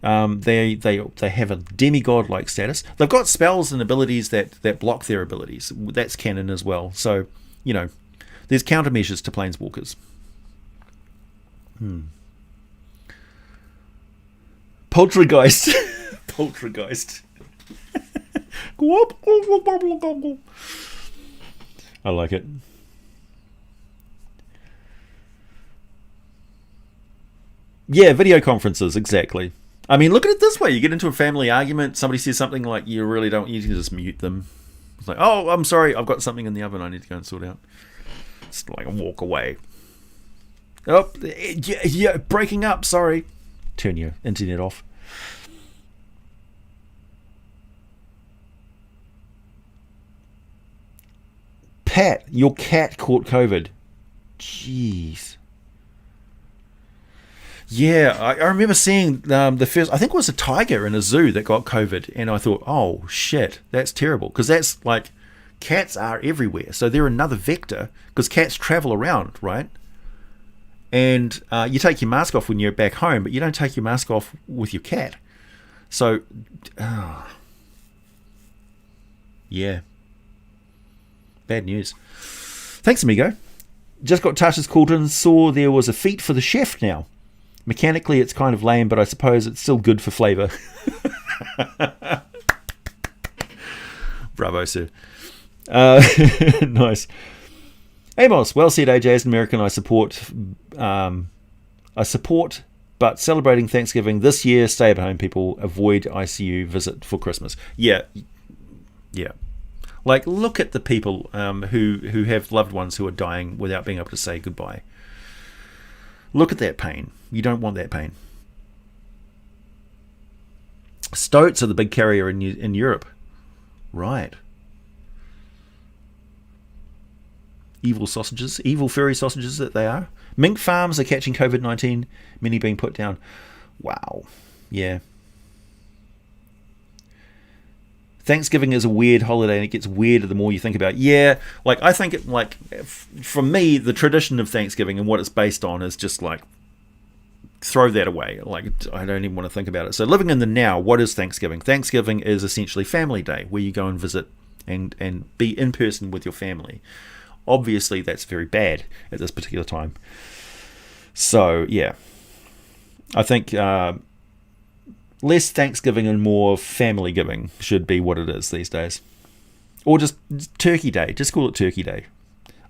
They have a demigod-like status. They've got spells and abilities that block their abilities. That's canon as well. So, there's countermeasures to planeswalkers. Poltergeist. Poltergeist. I like it. Yeah, video conferences, exactly. I mean, look at it this way. You get into a family argument, somebody says something you really don't, you can just mute them. It's like, oh, I'm sorry, I've got something in the oven I need to go and sort out. It's like a walk away. Oh, yeah, breaking up, sorry. Turn your internet off. Pat, your cat caught COVID. Jeez. Yeah, I remember seeing the first, I think it was a tiger in a zoo that got COVID, and I thought, oh shit, that's terrible, because that's like, cats are everywhere, so they're another vector, because cats travel around, right? And you take your mask off when you're back home, but you don't take your mask off with your cat. So, yeah. Bad news. Thanks, amigo. Just got Tasha's Cauldron, saw there was a feat for the chef now. Mechanically, it's kind of lame, but I suppose it's still good for flavour. Bravo, sir. Nice. Amos, well said, AJ. As an American, I support, but celebrating Thanksgiving this year, stay at home, people. Avoid ICU visit for Christmas. Yeah. Like, look at the people who have loved ones who are dying without being able to say goodbye. Look at that pain. You don't want that pain. Stoats are the big carrier in Europe. Right. Evil sausages. Evil furry sausages that they are. Mink farms are catching COVID-19. Many being put down. Wow. Yeah. Thanksgiving is a weird holiday, and it gets weirder the more you think about it. Yeah, like, I think it, like, for me, the tradition of Thanksgiving and what it's based on is just like, throw that away. Like, I don't even want to think about it. So living in the now, what is Thanksgiving? Thanksgiving is essentially family day, where you go and visit and be in person with your family. Obviously, that's very bad at this particular time. So, yeah. I think less Thanksgiving and more family giving should be what it is these days. Or just Turkey Day. Just call it Turkey Day.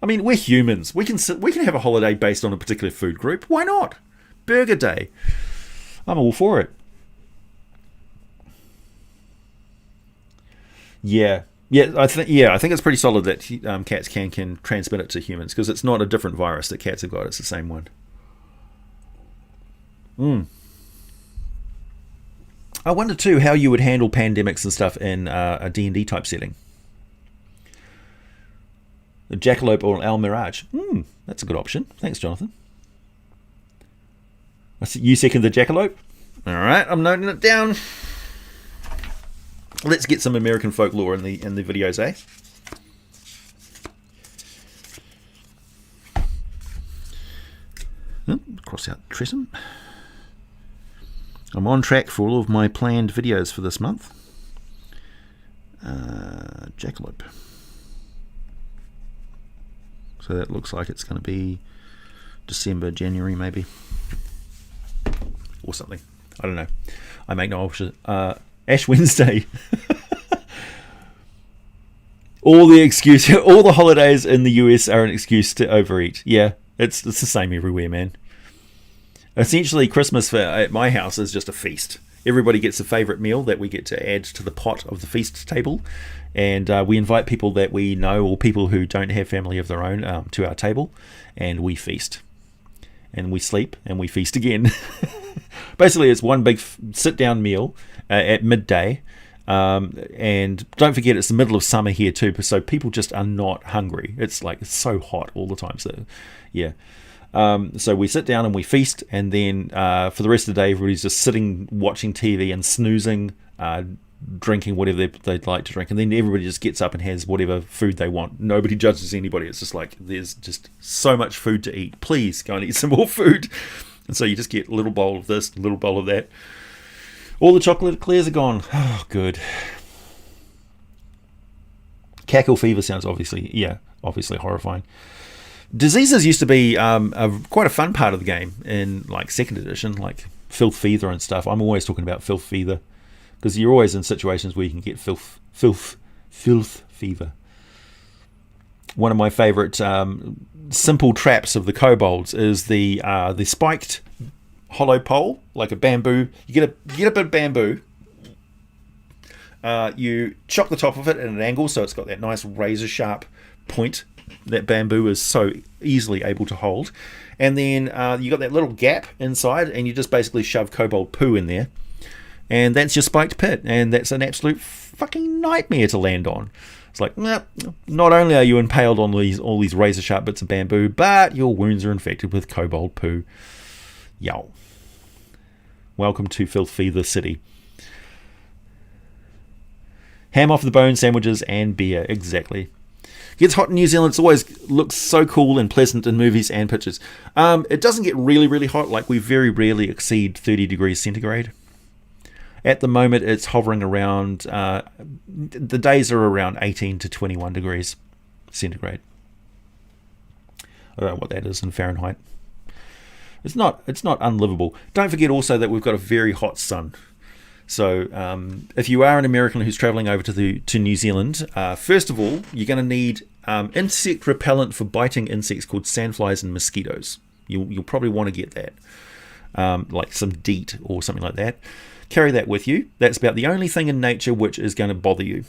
I mean, we're humans. We can have a holiday based on a particular food group. Why not? Burger Day. I'm all for it. Yeah. I think it's pretty solid that cats can transmit it to humans, because it's not a different virus that cats have got. It's the same one. I wonder too how you would handle pandemics and stuff in a D&D type setting. A jackalope or an owl mirage. That's a good option. Thanks, Jonathan. You second the jackalope? All right, I'm noting it down. Let's get some American folklore in the videos, eh? Cross out Tresson. I'm on track for all of my planned videos for this month. Jackalope. So that looks like it's going to be December, January maybe. Or something. I don't know. I make no option. Ash Wednesday. All the holidays in the US are an excuse to overeat. Yeah, it's the same everywhere, man. Essentially, Christmas at my house is just a feast. Everybody gets a favourite meal that we get to add to the pot of the feast table, and we invite people that we know or people who don't have family of their own to our table, and we feast. And we sleep, and we feast again. Basically, it's one big sit-down meal at midday. And don't forget, it's the middle of summer here too, so people just are not hungry. It's so hot all the time. So, yeah. So we sit down and we feast, and then for the rest of the day, everybody's just sitting, watching TV and snoozing, drinking whatever they'd like to drink, and then everybody just gets up and has whatever food they want. Nobody judges anybody. It's just like, there's just so much food to eat. Please go and eat some more food. And so you just get a little bowl of this, a little bowl of that. All the chocolate eclairs are gone. Oh, good. Cackle fever sounds obviously horrifying. Diseases used to be quite a fun part of the game in like 2nd edition, like filth fever and stuff. I'm always talking about filth fever, because you're always in situations where you can get filth fever. One of my favourite simple traps of the kobolds is the spiked hollow pole, like a bamboo. You get a bit of bamboo, You chop the top of it at an angle so it's got that nice razor sharp point that bamboo is so easily able to hold. And then you got that little gap inside, and you just basically shove kobold poo in there. And that's your spiked pit, and that's an absolute fucking nightmare to land on. It's like, nah, not only are you impaled on all these razor sharp bits of bamboo, but your wounds are infected with kobold poo. Yow. Welcome to Filthy the City. Ham off the bone, sandwiches, and beer. Exactly. Gets hot in New Zealand. It always looks so cool and pleasant in movies and pictures. It doesn't get really, really hot. Like, we very rarely exceed 30 degrees centigrade. At the moment, it's hovering around, the days are around 18 to 21 degrees centigrade. I don't know what that is in Fahrenheit. It's not unlivable. Don't forget also that we've got a very hot sun. So if you are an American who's traveling over to New Zealand, first of all, you're going to need insect repellent for biting insects called sandflies and mosquitoes. You'll probably want to get that, like some DEET or something like that. Carry that with you. That's about the only thing in nature which is going to bother you,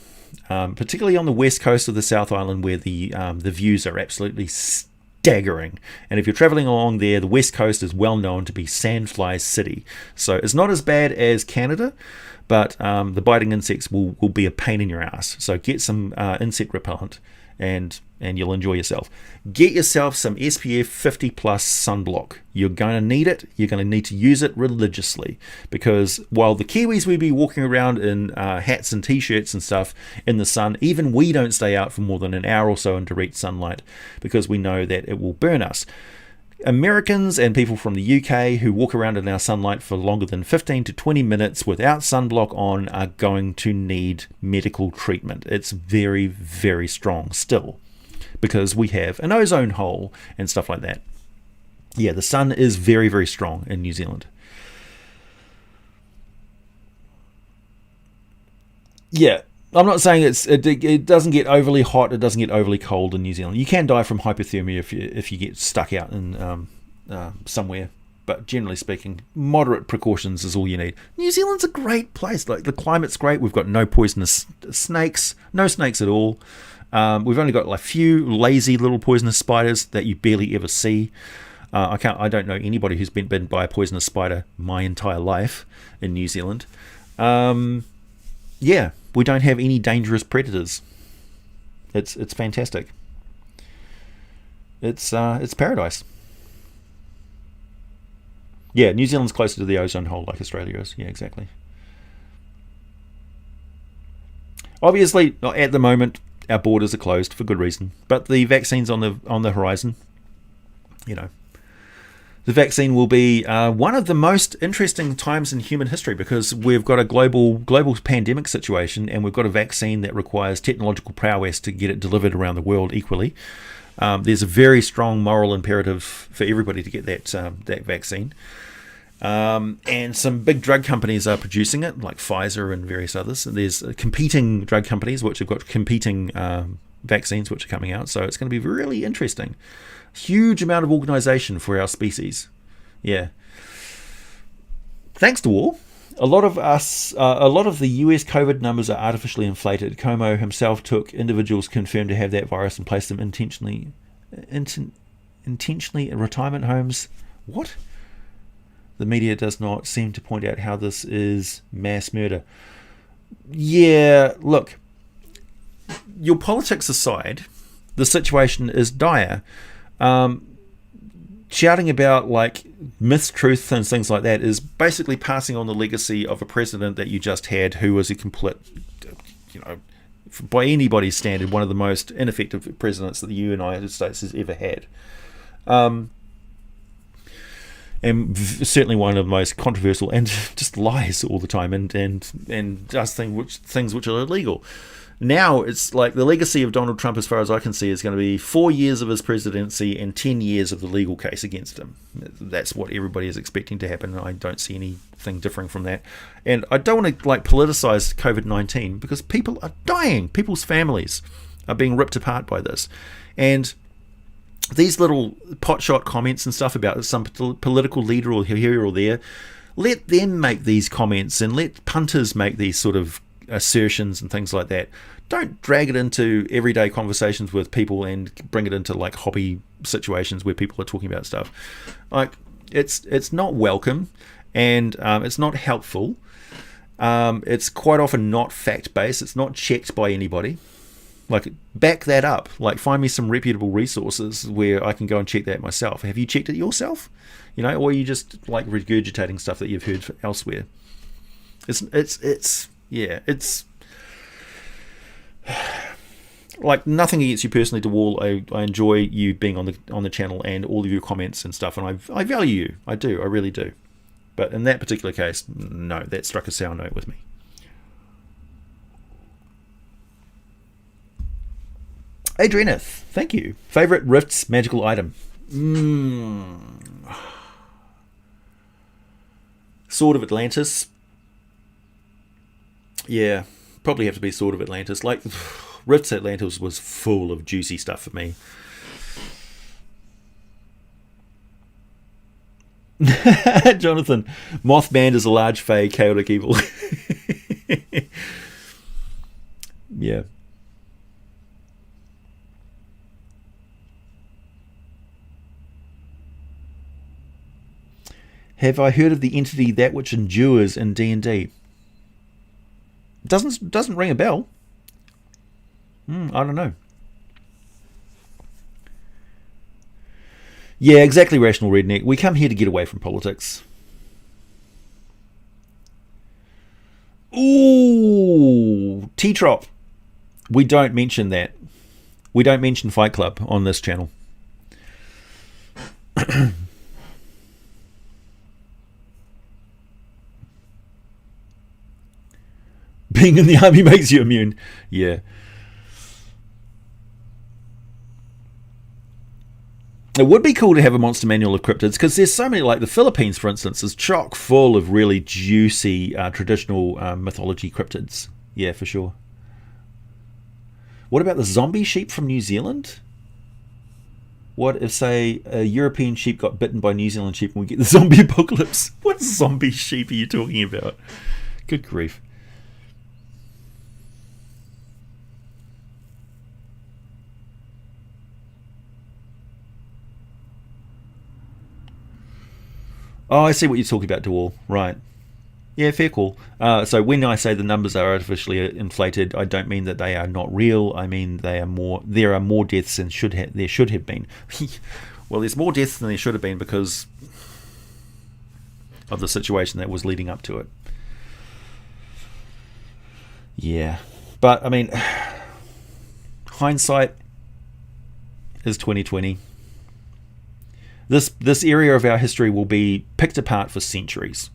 particularly on the west coast of the South Island, where the views are absolutely staggering. And if you're traveling along there, the west coast is well known to be Sandfly City. So it's not as bad as Canada, but the biting insects will be a pain in your ass. So get some insect repellent, and you'll enjoy yourself. Get yourself some SPF 50 plus sunblock. You're going to need it. You're going to need to use it religiously, because while the Kiwis will be walking around in hats and t-shirts and stuff in the sun, even we don't stay out for more than an hour or so in direct sunlight, because we know that it will burn us. Americans and people from the UK who walk around in our sunlight for longer than 15 to 20 minutes without sunblock on are going to need medical treatment. It's very, very strong still, because we have an ozone hole and stuff like that. Yeah, the sun is very, very strong in New Zealand. Yeah, I'm not saying it doesn't get overly hot, it doesn't get overly cold in New Zealand. You can die from hypothermia if you get stuck out in somewhere, but generally speaking, moderate precautions is all you need. New Zealand's a great place. Like, the climate's great. We've got no poisonous snakes, no snakes at all. We've only got like a few lazy little poisonous spiders that you barely ever see. I don't know anybody who's been bitten by a poisonous spider my entire life in New Zealand. Yeah. We don't have any dangerous predators. It's fantastic. It's paradise. Yeah, New Zealand's closer to the ozone hole like Australia is. Yeah, exactly. Obviously, at the moment, our borders are closed for good reason. But the vaccine's on the horizon. You know, the vaccine will be one of the most interesting times in human history, because we've got a global pandemic situation, and we've got a vaccine that requires technological prowess to get it delivered around the world equally. There's a very strong moral imperative for everybody to get that vaccine. And some big drug companies are producing it, like Pfizer and various others. And there's competing drug companies which have got competing vaccines which are coming out. So it's going to be really interesting. Huge amount of organization for our species. Yeah. Thanks to all. A lot of the US COVID numbers are artificially inflated. Como himself took individuals confirmed to have that virus and placed them intentionally in retirement homes. What? The media does not seem to point out how this is mass murder. Yeah, look, your politics aside, the situation is dire. Shouting about like mistruths and things like that is basically passing on the legacy of a president that you just had, who was a complete, by anybody's standard, one of the most ineffective presidents that the United States has ever had. And certainly one of the most controversial, and just lies all the time, and does things which are illegal. Now it's like the legacy of Donald Trump, as far as I can see, is going to be 4 years of his presidency and 10 years of the legal case against him. That's what everybody is expecting to happen. I don't see anything differing from that. And I don't want to politicize COVID-19, because people are dying. People's families are being ripped apart by this. And these little potshot comments and stuff about some political leader or here or there, let them make these comments, and let punters make these sort of assertions and things like that. Don't drag it into everyday conversations with people and bring it into like hobby situations where people are talking about stuff. Like it's not welcome, and it's not helpful. It's quite often not fact-based. It's not checked by anybody. Like, back that up. Like, find me some reputable resources where I can go and check that myself. Have you checked it yourself? Or are you just like regurgitating stuff that you've heard elsewhere? It's like nothing against you personally, DeWall. I enjoy you being on the channel and all of your comments and stuff, and I value you. I do. I really do. But in that particular case, no, that struck a sour note with me. Adrenith, thank you. Favorite Rifts magical item? Sword of Atlantis. Yeah, probably have to be Sword of Atlantis. Like, Rifts Atlantis was full of juicy stuff for me. Jonathan, Mothband is a large fey, chaotic evil. Yeah. Have I heard of the entity that which endures in D&D? Doesn't ring a bell. I don't know. Yeah, exactly, Rational Redneck. We come here to get away from politics. Ooh, T-Trop. We don't mention that. We don't mention Fight Club on this channel. Being in the army makes you immune. Yeah. It would be cool to have a monster manual of cryptids, because there's so many, like the Philippines, for instance, is chock full of really juicy traditional mythology cryptids. Yeah, for sure. What about the zombie sheep from New Zealand? What if, say, a European sheep got bitten by New Zealand sheep and we get the zombie apocalypse? What zombie sheep are you talking about? Good grief. Oh, I see what you're talking about, DeWall. Right. Yeah, fair call. So when I say the numbers are artificially inflated, I don't mean that they are not real. I mean there are more deaths than there should have been. Well, there's more deaths than there should have been because of the situation that was leading up to it. Yeah. But, I mean, hindsight is 2020. This area of our history will be picked apart for centuries.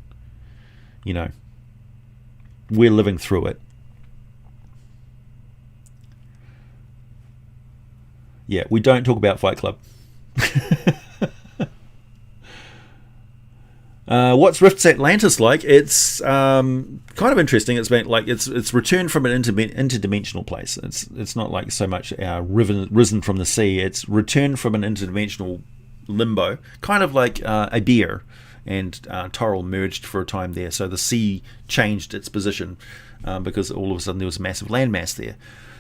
We're living through it. Yeah, we don't talk about Fight Club. What's Rifts Atlantis like? It's kind of interesting. It's been like it's returned from an interdimensional place. It's not like so much risen from the sea. It's returned from an interdimensional limbo, kind of like a beer and Toril merged for a time there, so the sea changed its position because all of a sudden there was a massive landmass there.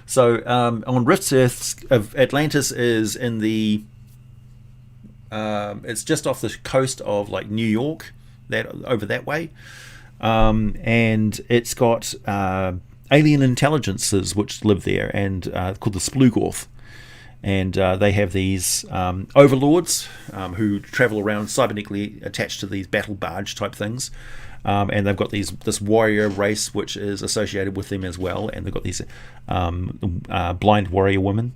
So on Rift's Earth of Atlantis is in the it's just off the coast of like New York, that over that way, and it's got alien intelligences which live there and called the Splugorth. And they have these overlords who travel around cybernetically attached to these battle barge type things, and they've got this warrior race which is associated with them as well, and they've got these blind warrior women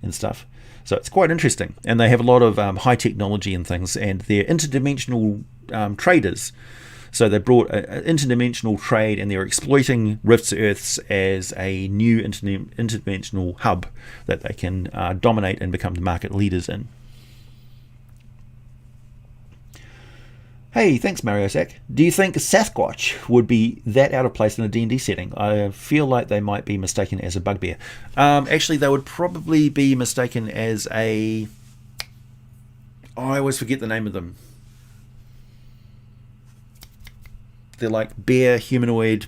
and stuff. So it's quite interesting, and they have a lot of high technology and things, and they're interdimensional traders. So they brought an interdimensional trade, and they're exploiting Rifts Earths as a new interdimensional hub that they can dominate and become the market leaders in. Hey, thanks Mario Sack. Do you think Sasquatch would be that out of place in a D&D setting? I feel like they might be mistaken as a bugbear. Actually, they would probably be mistaken as a... I always forget the name of them. They're like bear, humanoid.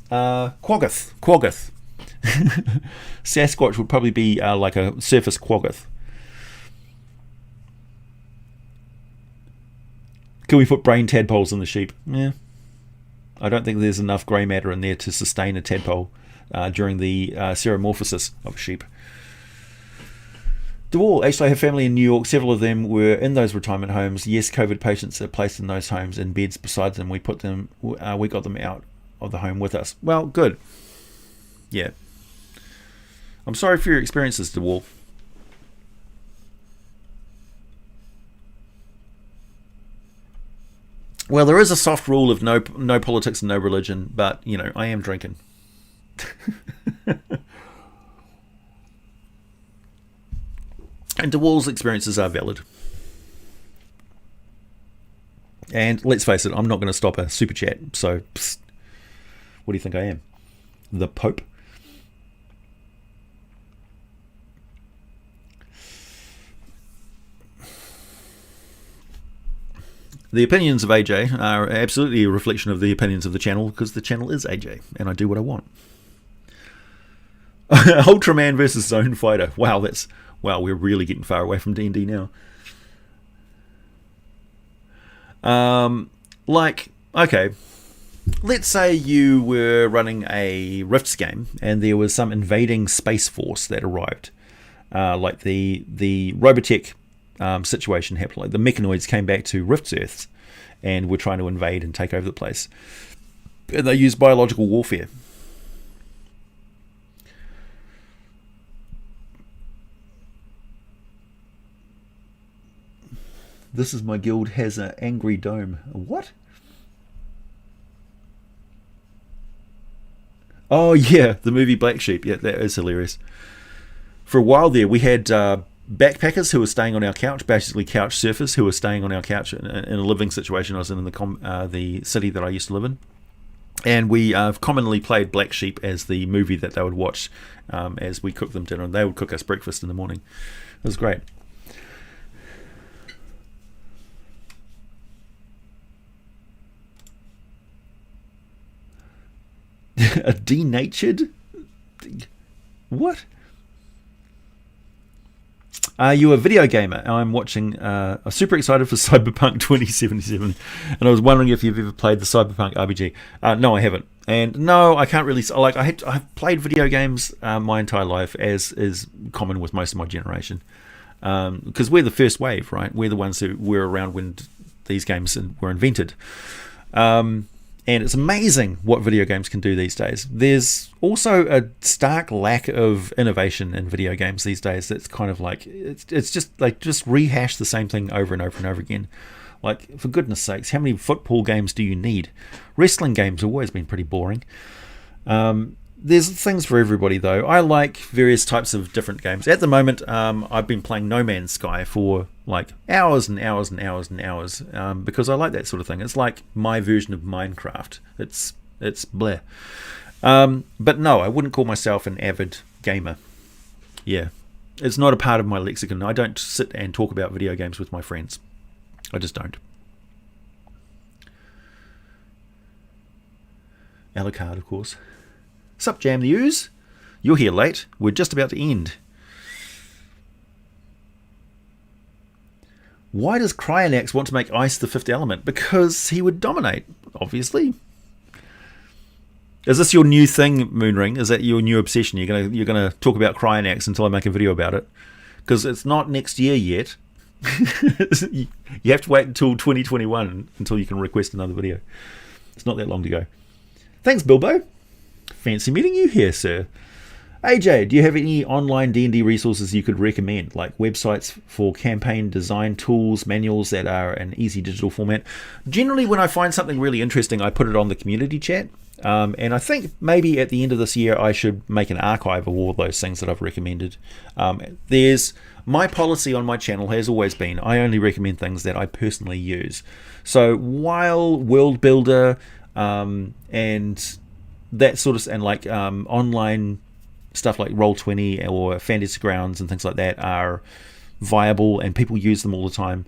Quaggoth. Sasquatch would probably be like a surface quaggoth. Can we put brain tadpoles in the sheep? Yeah. I don't think there's enough grey matter in there to sustain a tadpole during the seromorphosis of a sheep. DeWall, actually I have family in New York. Several of them were in those retirement homes. Yes, COVID patients are placed in those homes in beds beside them. We got them out of the home with us. Well, good. Yeah. I'm sorry for your experiences, DeWall. Well, there is a soft rule of no politics and no religion, but, you know, I am drinking. And DeWall's experiences are valid. And let's face it, I'm not going to stop a super chat, so psst, what do you think I am? The Pope? The opinions of AJ are absolutely a reflection of the opinions of the channel, because the channel is AJ, and I do what I want. Ultraman versus Zone Fighter. Wow, we're really getting far away from D&D now. Okay, let's say you were running a Rifts game, and there was some invading space force that arrived, like the Robotech situation happened. Like the mechanoids came back to Rift's Earths and were trying to invade and take over the place. And they used biological warfare. This is my guild has an angry dome. What? Oh yeah, the movie Black Sheep. Yeah, that is hilarious. For a while there, we had backpackers who were staying on our couch, basically couch surfers who were staying on our couch in a living situation I was in the city that I used to live in. And we commonly played Black Sheep as the movie that they would watch as we cooked them dinner, and they would cook us breakfast in the morning. It was great. A denatured? What? Are you a video gamer? I'm watching. I'm super excited for Cyberpunk 2077, and I was wondering if you've ever played the Cyberpunk RPG. No, I haven't, and no, I can't really. Like, I've played video games my entire life, as is common with most of my generation, because we're the first wave, right? We're the ones who were around when these games were invented. And it's amazing what video games can do these days. There's also a stark lack of innovation in video games these days. That's kind of like, it's just like, just rehash the same thing over and over and over again. Like, for goodness sakes, how many football games do you need? Wrestling games have always been pretty boring. There's things for everybody, though. I like various types of different games. At the moment, I've been playing No Man's Sky for like hours and hours and hours and hours, because I like that sort of thing. It's like my version of Minecraft. It's bleh. But no, I wouldn't call myself an avid gamer. Yeah, it's not a part of my lexicon. I don't sit and talk about video games with my friends. I just don't. Alucard, of course. Sup, Jam the Ooze? You're here late. We're just about to end. Why does Cryonax want to make ice the fifth element? Because he would dominate, obviously. Is this your new thing, Moonring? Is that your new obsession? You're gonna talk about Cryonax until I make a video about it? Because it's not next year yet. You have to wait until 2021 until you can request another video. It's not that long to go. Thanks, Bilbo. Fancy meeting you here, sir. AJ, do you have any online D&D resources you could recommend, like websites for campaign design tools, manuals that are in easy digital format? Generally, when I find something really interesting, I put it on the community chat, and I think maybe at the end of this year I should make an archive of all those things that I've recommended. There's my policy on my channel has always been I only recommend things that I personally use. So while World Builder and that sort of, and like online stuff like Roll20 or Fantasy Grounds and things like that are viable and people use them all the time,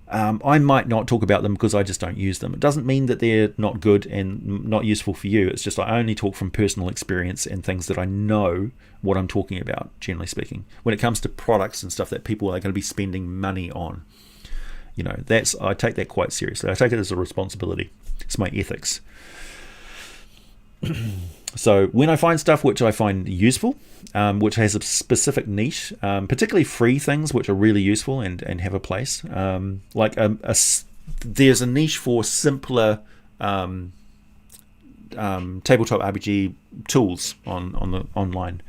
I might not talk about them because I just don't use them. It doesn't mean that they're not good and not useful for you. It's just I only talk from personal experience and things that I know what I'm talking about, generally speaking. When it comes to products and stuff that people are going to be spending money on, I take that quite seriously. I take it as a responsibility. It's my ethics. So when I find stuff which I find useful, which has a specific niche, particularly free things which are really useful and have a place, there's a niche for simpler tabletop RPG tools on the online,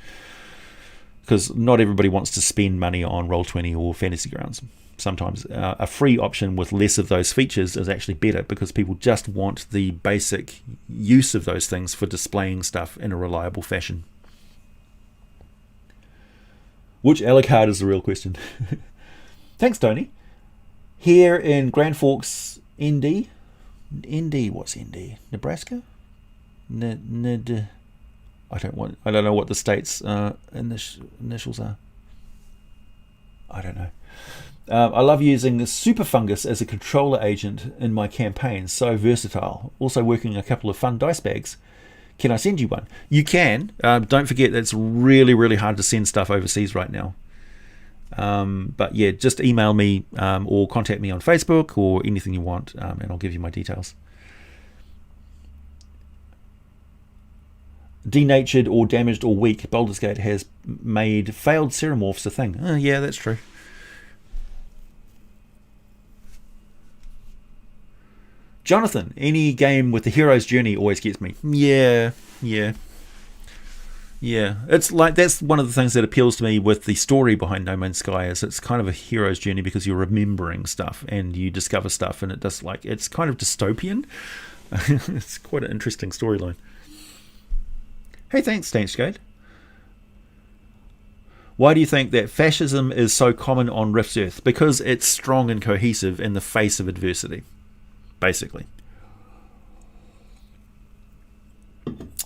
because not everybody wants to spend money on Roll20 or Fantasy Grounds. Sometimes a free option with less of those features is actually better, because people just want the basic use of those things for displaying stuff in a reliable fashion. Which Alucard is the real question. Thanks, Tony. Here in Grand Forks, ND. What's ND? Nebraska? I don't know what the state's initials are. I don't know. I love using the Super Fungus as a controller agent in my campaigns. So versatile. Also working a couple of fun dice bags. Can I send you one? You can. Don't forget, it's really, really hard to send stuff overseas right now. But yeah, just email me or contact me on Facebook or anything you want, and I'll give you my details. Denatured or damaged or weak, Baldur's Gate has made failed Ceramorphs a thing. Yeah, that's true. Jonathan, any game with the hero's journey always gets me. Yeah. It's like, that's one of the things that appeals to me with the story behind No Man's Sky, is it's kind of a hero's journey because you're remembering stuff and you discover stuff, and it's kind of dystopian. It's quite an interesting storyline. Hey, thanks, Stanchgate. Why do you think that fascism is so common on Rift's Earth? Because it's strong and cohesive in the face of adversity. Basically,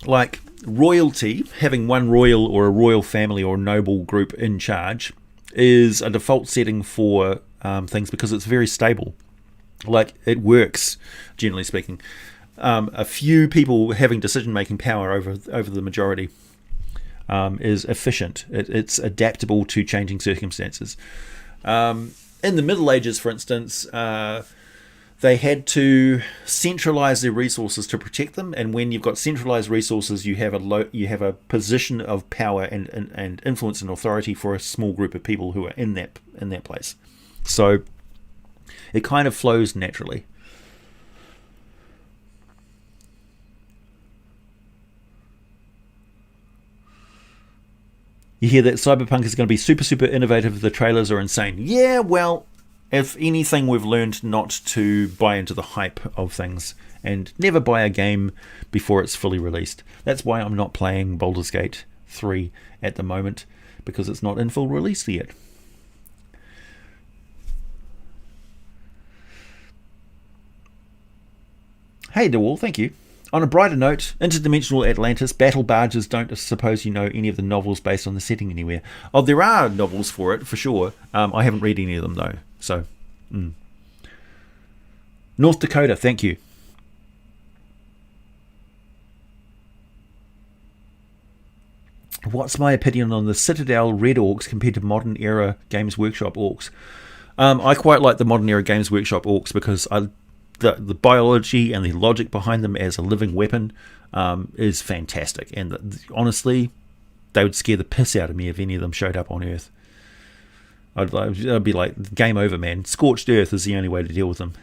like royalty, having one royal or a royal family or noble group in charge is a default setting for things, because it's very stable. Like, it works, generally speaking. A few people having decision-making power over the majority is efficient. It's adaptable to changing circumstances. In the Middle Ages, for instance, they had to centralize their resources to protect them, and when you've got centralized resources, you have a position of power and influence and authority for a small group of people who are in that place. So it kind of flows naturally. You hear that Cyberpunk is going to be super, super innovative. The trailers are insane. Yeah, well, if anything, we've learned not to buy into the hype of things and never buy a game before it's fully released. That's why I'm not playing Baldur's Gate 3 at the moment, because it's not in full release yet. Hey, DeWall, thank you. On a brighter note, Interdimensional Atlantis, Battle Barges, don't suppose you know any of the novels based on the setting anywhere. Oh, there are novels for it, for sure. I haven't read any of them, though. So, North Dakota, thank you. What's my opinion on the Citadel Red Orcs compared to modern era Games Workshop Orcs? I quite like the modern era Games Workshop Orcs because the biology and the logic behind them as a living weapon is fantastic. And honestly, they would scare the piss out of me if any of them showed up on Earth. I'd be like, game over, man. Scorched Earth is the only way to deal with them.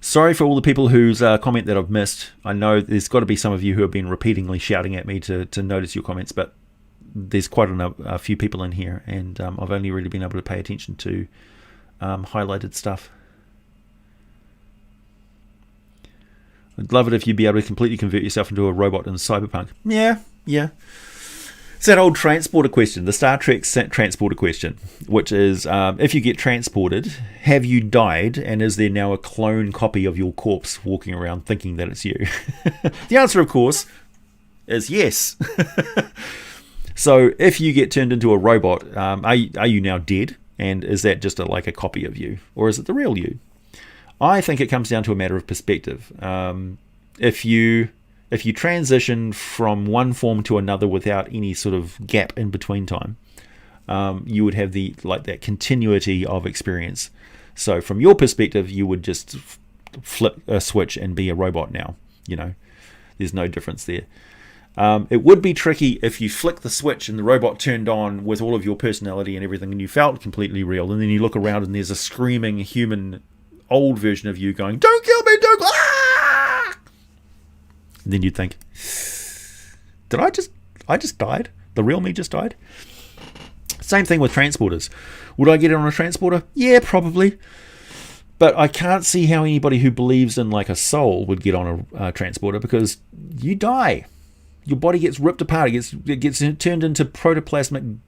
Sorry for all the people whose comment that I've missed. I know there's got to be some of you who have been repeatedly shouting at me to notice your comments, but there's quite a few people in here, and I've only really been able to pay attention to highlighted stuff. I'd love it if you'd be able to completely convert yourself into a robot in Cyberpunk. Yeah. It's that old transporter question, the Star Trek transporter question, which is, if you get transported, have you died, and is there now a clone copy of your corpse walking around thinking that it's you? The answer, of course, is yes. So if you get turned into a robot, are you now dead? And is that just like a copy of you? Or is it the real you? I think it comes down to a matter of perspective. If you transition from one form to another without any sort of gap in between time, you would have that continuity of experience. So from your perspective, you would just flip a switch and be a robot now. There's no difference there. It would be tricky if you flick the switch and the robot turned on with all of your personality and everything, and you felt completely real, and then you look around and there's a screaming human old version of you going, "Don't kill me, don't!" Ah! And then you'd think, I just died? The real me just died? Same thing with transporters. Would I get on a transporter? Yeah, probably. But I can't see how anybody who believes in like a soul would get on a transporter, because you die. Your body gets ripped apart. It gets turned into protoplasmic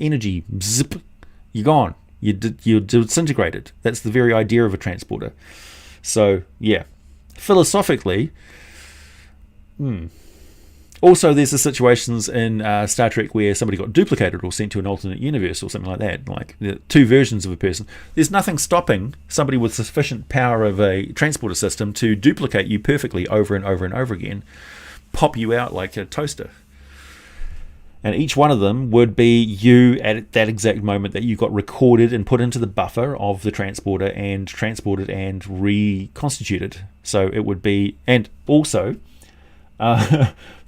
energy. Zip. You're gone. You're disintegrated. That's the very idea of a transporter. So, yeah. Philosophically, also there's the situations in Star Trek where somebody got duplicated or sent to an alternate universe or something like that. Like the two versions of a person. There's nothing stopping somebody with sufficient power of a transporter system to duplicate you perfectly over and over and over again. Pop you out like a toaster. And each one of them would be you at that exact moment that you got recorded and put into the buffer of the transporter and transported and reconstituted. So it would be, and also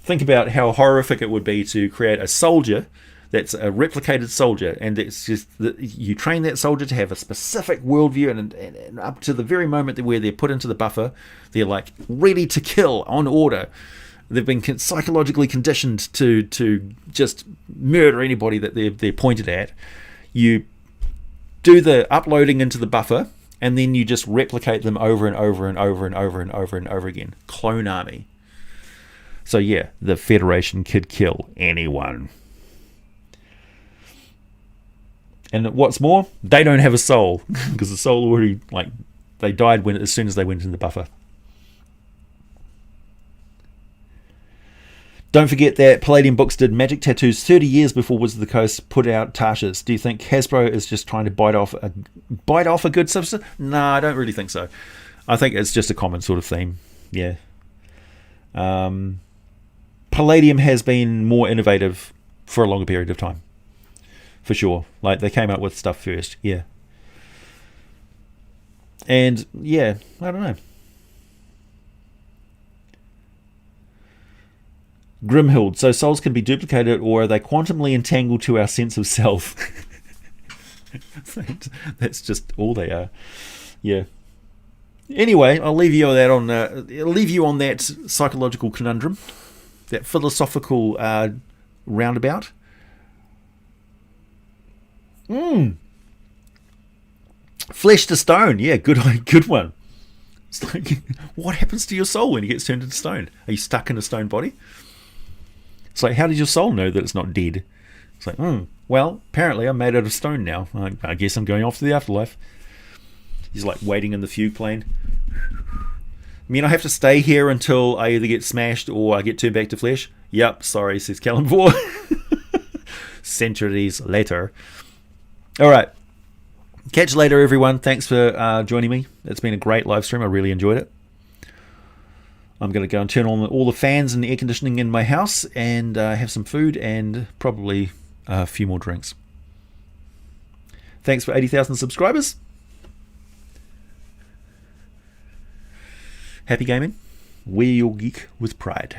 think about how horrific it would be to create a soldier that's a replicated soldier, and it's just you train that soldier to have a specific worldview, and up to the very moment where they're put into the buffer, they're like ready to kill on order. They've been psychologically conditioned to just murder anybody that they're pointed at. You do the uploading into the buffer, and then you just replicate them over and over and over and over and over and over again. Clone army. So yeah, the Federation could kill anyone. And what's more, they don't have a soul, because the soul already, they died as soon as they went in the buffer. Don't forget that Palladium Books did magic tattoos 30 years before Wizards of the Coast put out Tasha's. Do you think Hasbro is just trying to bite off a good substance? No, I don't really think so. I think it's just a common sort of theme. Yeah. Palladium has been more innovative for a longer period of time. For sure. Like, they came out with stuff first. Yeah. And, yeah, I don't know. Grimhild, so souls can be duplicated, or are they quantumly entangled to our sense of self? That's just all they are. Yeah. Anyway, I'll leave you on that psychological conundrum, that philosophical roundabout. Flesh to stone. Yeah, good one. It's like, what happens to your soul when it gets turned into stone? Are you stuck in a stone body? It's like, how does your soul know that it's not dead? It's like, well, apparently I'm made out of stone now. I guess I'm going off to the afterlife. He's like waiting in the fugue plane. I mean, I have to stay here until I either get smashed or I get turned back to flesh. Yep, sorry, says Calimbor. Centuries later. All right. Catch you later, everyone. Thanks for joining me. It's been a great live stream. I really enjoyed it. I'm going to go and turn on all the fans and the air conditioning in my house and have some food and probably a few more drinks. Thanks for 80,000 subscribers. Happy gaming. Wear your geek with pride.